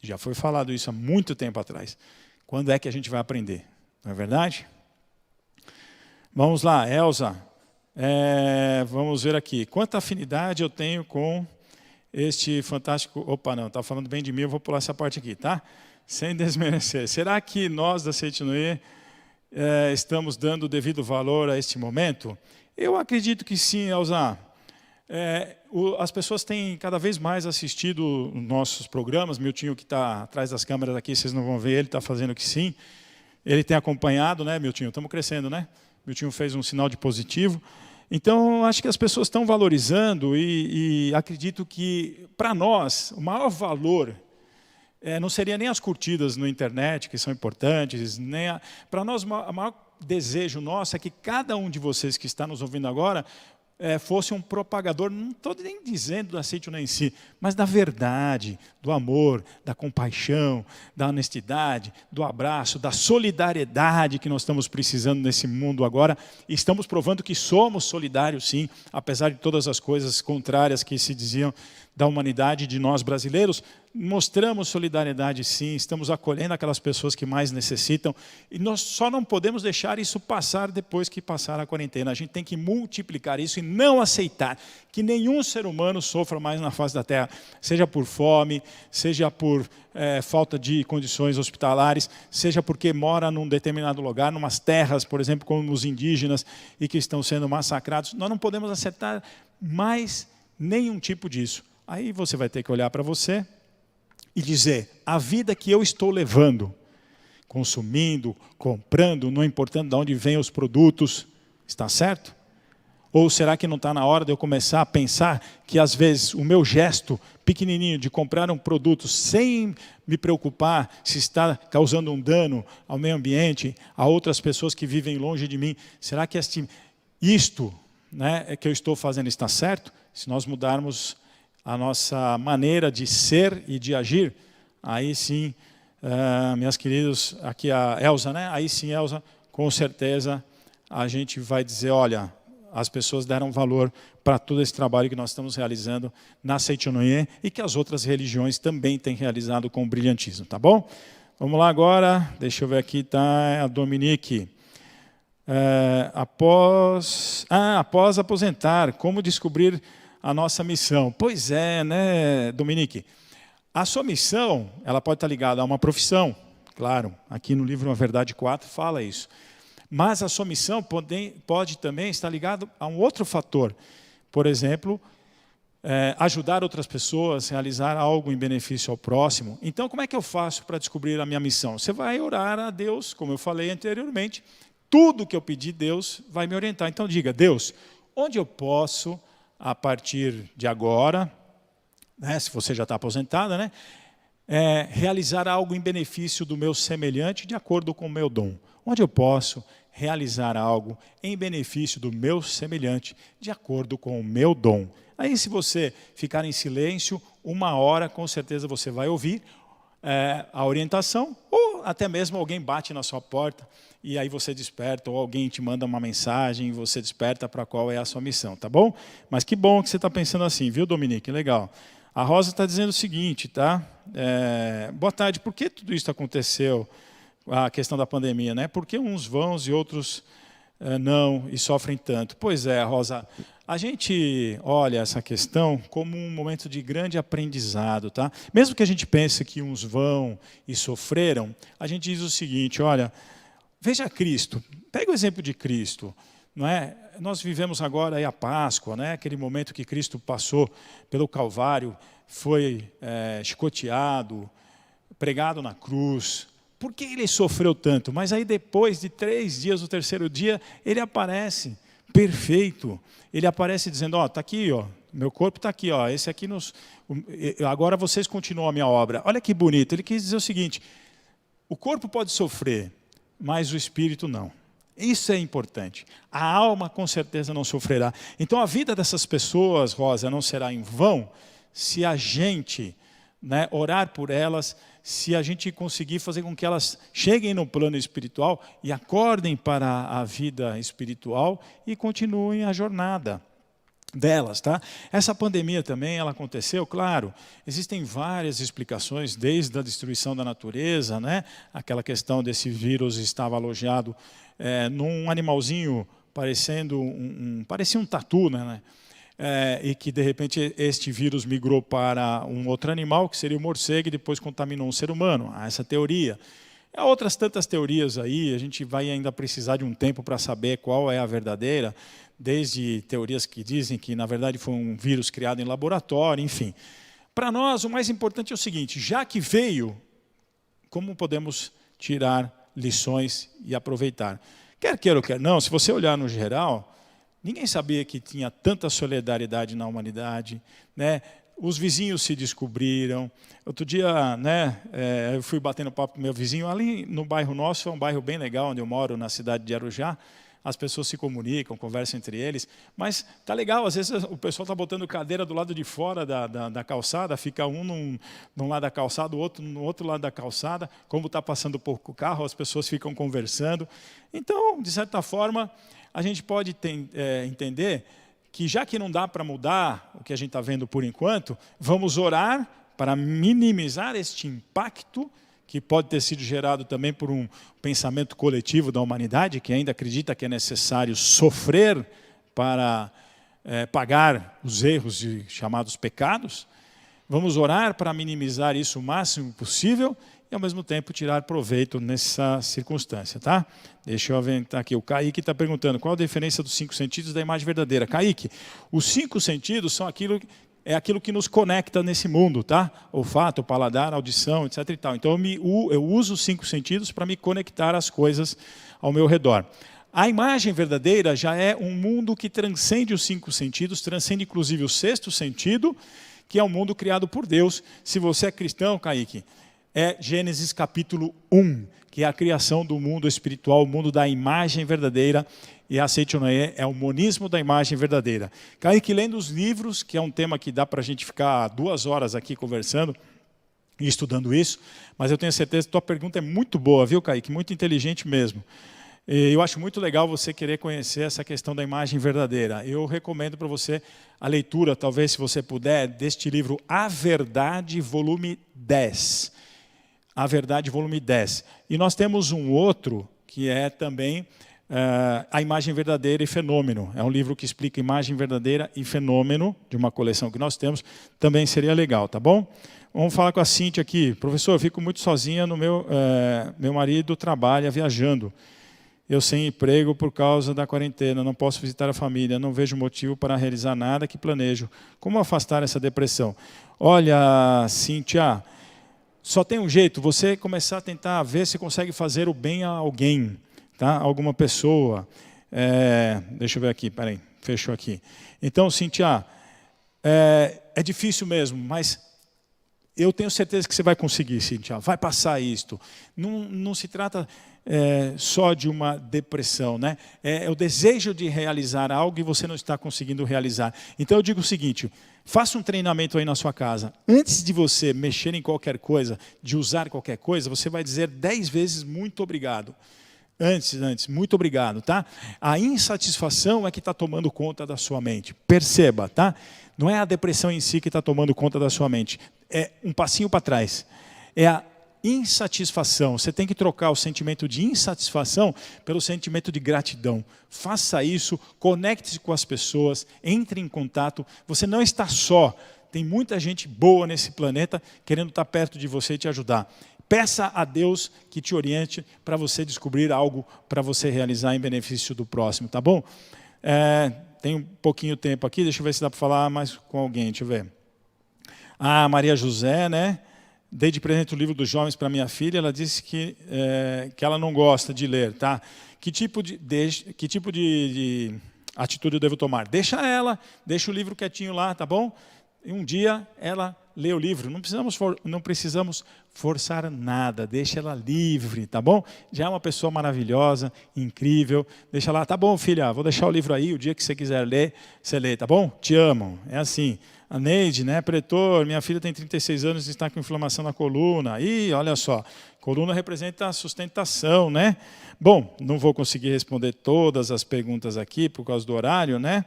B: Já foi falado isso há muito tempo atrás. Quando é que a gente vai aprender? Não é verdade? Vamos lá, Elza. Vamos ver aqui. Quanta afinidade eu tenho com este fantástico... Opa, não, está falando bem de mim, eu vou pular essa parte aqui, tá? Sem desmerecer. Será que nós da Seitonoye estamos dando o devido valor a este momento? Eu acredito que sim, Elza. As pessoas têm cada vez mais assistido nossos programas. Miltinho, que está atrás das câmeras aqui, vocês não vão ver, ele está fazendo que sim. Ele tem acompanhado, né, Miltinho? Estamos crescendo, né? Miltinho fez um sinal de positivo. Então, acho que as pessoas estão valorizando e acredito que, para nós, o maior valor não seria nem as curtidas na internet, que são importantes, nem para nós, o maior desejo nosso é que cada um de vocês que está nos ouvindo agora fosse um propagador, não estou nem dizendo da Seitonã em si, mas da verdade, do amor, da compaixão, da honestidade, do abraço, da solidariedade que nós estamos precisando nesse mundo agora. E estamos provando que somos solidários, sim, apesar de todas as coisas contrárias que se diziam da humanidade, de nós brasileiros. Mostramos solidariedade, sim, estamos acolhendo aquelas pessoas que mais necessitam, e nós só não podemos deixar isso passar depois que passar a quarentena. A gente tem que multiplicar isso e não aceitar que nenhum ser humano sofra mais na face da terra, seja por fome, seja por falta de condições hospitalares, seja porque mora num determinado lugar, numas terras, por exemplo, como os indígenas, e que estão sendo massacrados. Nós não podemos aceitar mais nenhum tipo disso. Aí você vai ter que olhar para você e dizer, a vida que eu estou levando, consumindo, comprando, não importando de onde vêm os produtos, está certo? Ou será que não está na hora de eu começar a pensar que, às vezes, o meu gesto pequenininho de comprar um produto sem me preocupar se está causando um dano ao meio ambiente, a outras pessoas que vivem longe de mim, será que isto, né, que eu estou fazendo está certo? Se nós mudarmos a nossa maneira de ser e de agir, aí sim, minhas queridas, aqui a Elza, né? Aí sim, Elza, com certeza a gente vai dizer, olha, as pessoas deram valor para todo esse trabalho que nós estamos realizando na Seitonã e que as outras religiões também têm realizado com brilhantismo, tá bom? Vamos lá agora, deixa eu ver aqui, tá a Dominique. Após aposentar, como descobrir a nossa missão? Pois é, né, Dominique? A sua missão, ela pode estar ligada a uma profissão, claro, aqui no livro Uma Verdade 4 fala isso. Mas a sua missão pode também estar ligada a um outro fator. Por exemplo, ajudar outras pessoas, realizar algo em benefício ao próximo. Então, como é que eu faço para descobrir a minha missão? Você vai orar a Deus, como eu falei anteriormente. Tudo que eu pedir, Deus vai me orientar. Então, diga, Deus, onde eu posso, a partir de agora, né, se você já está aposentada, né, realizar algo em benefício do meu semelhante de acordo com o meu dom. Onde eu posso realizar algo em benefício do meu semelhante de acordo com o meu dom. Aí, se você ficar em silêncio, 1 hora, com certeza você vai ouvir a orientação, ou até mesmo alguém bate na sua porta e aí você desperta, ou alguém te manda uma mensagem e você desperta para qual é a sua missão, tá bom? Mas que bom que você está pensando assim, viu, Dominique? Legal. A Rosa está dizendo o seguinte, tá? Boa tarde, por que tudo isso aconteceu, a questão da pandemia, né? Por que uns vão e outros não e sofrem tanto? Pois é, Rosa, a gente olha essa questão como um momento de grande aprendizado, tá? Mesmo que a gente pense que uns vão e sofreram, a gente diz o seguinte, olha, veja Cristo, pega o exemplo de Cristo, não é? Nós vivemos agora aí a Páscoa, né? Aquele momento que Cristo passou pelo Calvário, foi chicoteado, pregado na cruz. Por que ele sofreu tanto? Mas aí depois de 3 dias, no 3º dia, ele aparece perfeito. Ele aparece dizendo, ó, está aqui, ó, meu corpo está aqui, ó, esse aqui agora vocês continuam a minha obra. Olha que bonito, ele quis dizer o seguinte, o corpo pode sofrer, mas o espírito não. Isso é importante. A alma com certeza não sofrerá. Então a vida dessas pessoas, Rosa, não será em vão se a gente, né, orar por elas, se a gente conseguir fazer com que elas cheguem no plano espiritual e acordem para a vida espiritual e continuem a jornada delas, tá? Essa pandemia também, ela aconteceu, claro, existem várias explicações, desde a destruição da natureza, né? Aquela questão desse vírus estava alojado num animalzinho parecia um tatu, né? E que, de repente, este vírus migrou para um outro animal, que seria o morcego, e depois contaminou um ser humano. Há essa teoria. Há outras tantas teorias aí, a gente vai ainda precisar de um tempo para saber qual é a verdadeira. desde teorias que dizem que, na verdade, foi um vírus criado em laboratório, enfim. Para nós, o mais importante é o seguinte, já que veio, como podemos tirar lições e aproveitar? Quer queira ou quer não, se você olhar no geral, ninguém sabia que tinha tanta solidariedade na humanidade, né? Os vizinhos se descobriram. Outro dia, né, eu fui batendo papo com meu vizinho, ali no bairro nosso, é um bairro bem legal, onde eu moro, na cidade de Arujá. As pessoas se comunicam, conversam entre eles, mas tá legal, às vezes o pessoal está botando cadeira do lado de fora da calçada, fica um num lado da calçada, o outro no outro lado da calçada, como está passando pouco carro, as pessoas ficam conversando. Então, de certa forma, a gente pode entender que já que não dá para mudar o que a gente está vendo por enquanto, vamos orar para minimizar este impacto que pode ter sido gerado também por um pensamento coletivo da humanidade, que ainda acredita que é necessário sofrer para pagar os erros e chamados pecados. Vamos orar para minimizar isso o máximo possível e, ao mesmo tempo, tirar proveito nessa circunstância. Tá? Deixa eu aventar aqui. O Kaique está perguntando qual a diferença dos 5 sentidos da imagem verdadeira. Kaique, os 5 sentidos são aquilo que nos conecta nesse mundo, tá? Olfato, paladar, audição, etc. e tal. Então, eu uso os 5 sentidos para me conectar às coisas ao meu redor. A imagem verdadeira já é um mundo que transcende os 5 sentidos, transcende inclusive o 6º sentido, que é um mundo criado por Deus. Se você é cristão, Kaique, é Gênesis capítulo 1, que é a criação do mundo espiritual, o mundo da imagem verdadeira, e aceite ou não é o monismo da imagem verdadeira. Kaique, lendo os livros, que é um tema que dá para a gente ficar 2 horas aqui conversando e estudando isso, mas eu tenho certeza que tua pergunta é muito boa, viu, Kaique? Muito inteligente mesmo. Eu acho muito legal você querer conhecer essa questão da imagem verdadeira. Eu recomendo para você a leitura, talvez, se você puder, deste livro A Verdade, volume 10. A Verdade, volume 10. E nós temos um outro, que é também A Imagem Verdadeira e Fenômeno. É um livro que explica imagem verdadeira e fenômeno, de uma coleção que nós temos. Também seria legal, tá bom? Vamos falar com a Cíntia aqui. Professor, eu fico muito sozinha, meu marido trabalha viajando. Eu sem emprego por causa da quarentena, não posso visitar a família, não vejo motivo para realizar nada que planejo. Como afastar essa depressão? Olha, Cíntia, só tem um jeito, você começar a tentar ver se consegue fazer o bem a alguém, tá? Alguma pessoa. Deixa eu ver aqui, peraí, fechou aqui. Então, Cíntia, é difícil mesmo, mas eu tenho certeza que você vai conseguir, Cíntia, vai passar isto. Não se trata só de uma depressão, né? É o desejo de realizar algo e você não está conseguindo realizar. Então eu digo o seguinte, faça um treinamento aí na sua casa. Antes de você mexer em qualquer coisa, de usar qualquer coisa, você vai dizer 10 vezes muito obrigado. Antes, muito obrigado, tá? A insatisfação é que está tomando conta da sua mente. Perceba, tá? Não é a depressão em si que está tomando conta da sua mente. É um passinho para trás. É a insatisfação. Você tem que trocar o sentimento de insatisfação pelo sentimento de gratidão. Faça isso, conecte-se com as pessoas, entre em contato. Você não está só. Tem muita gente boa nesse planeta querendo estar perto de você e te ajudar. Peça a Deus que te oriente para você descobrir algo para você realizar em benefício do próximo, tá bom? Tem um pouquinho de tempo aqui, deixa eu ver se dá para falar mais com alguém, deixa eu ver. Ah, Maria José, né? Dei de presente o livro dos jovens para minha filha, ela disse que ela não gosta de ler, tá? Que tipo de atitude eu devo tomar? Deixa o livro quietinho lá, tá bom? E um dia ela lê o livro, não precisamos forçar nada, deixa ela livre, tá bom? Já é uma pessoa maravilhosa, incrível, deixa lá, tá bom, filha, vou deixar o livro aí, o dia que você quiser ler, você lê, tá bom? Te amo, é assim. A Neide, né, pretor, minha filha tem 36 anos e está com inflamação na coluna. Ih, olha só, coluna representa a sustentação, né? Bom, não vou conseguir responder todas as perguntas aqui por causa do horário, né?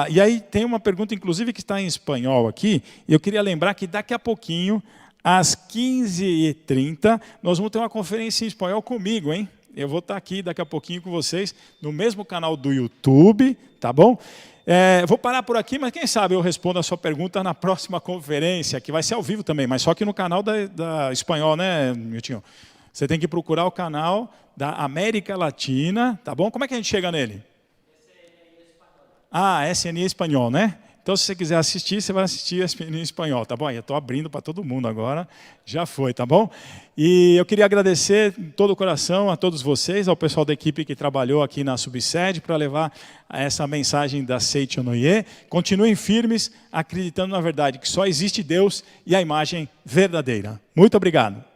B: E aí tem uma pergunta, inclusive, que está em espanhol aqui, e eu queria lembrar que daqui a pouquinho, às 15h30, nós vamos ter uma conferência em espanhol comigo, hein? Eu vou estar aqui daqui a pouquinho com vocês, no mesmo canal do YouTube, tá bom? Vou parar por aqui, mas quem sabe eu respondo a sua pergunta na próxima conferência, que vai ser ao vivo também, mas só que no canal da espanhol, né, Miltinho? Você tem que procurar o canal da América Latina, tá bom? Como é que a gente chega nele? Ah, SNI Espanhol, né? Então, se você quiser assistir, você vai assistir SNI Espanhol, tá bom? Eu estou abrindo para todo mundo agora, já foi, tá bom? E eu queria agradecer de todo o coração a todos vocês, ao pessoal da equipe que trabalhou aqui na subsede para levar essa mensagem da Seicho Noye. Continuem firmes, acreditando na verdade que só existe Deus e a imagem verdadeira. Muito obrigado.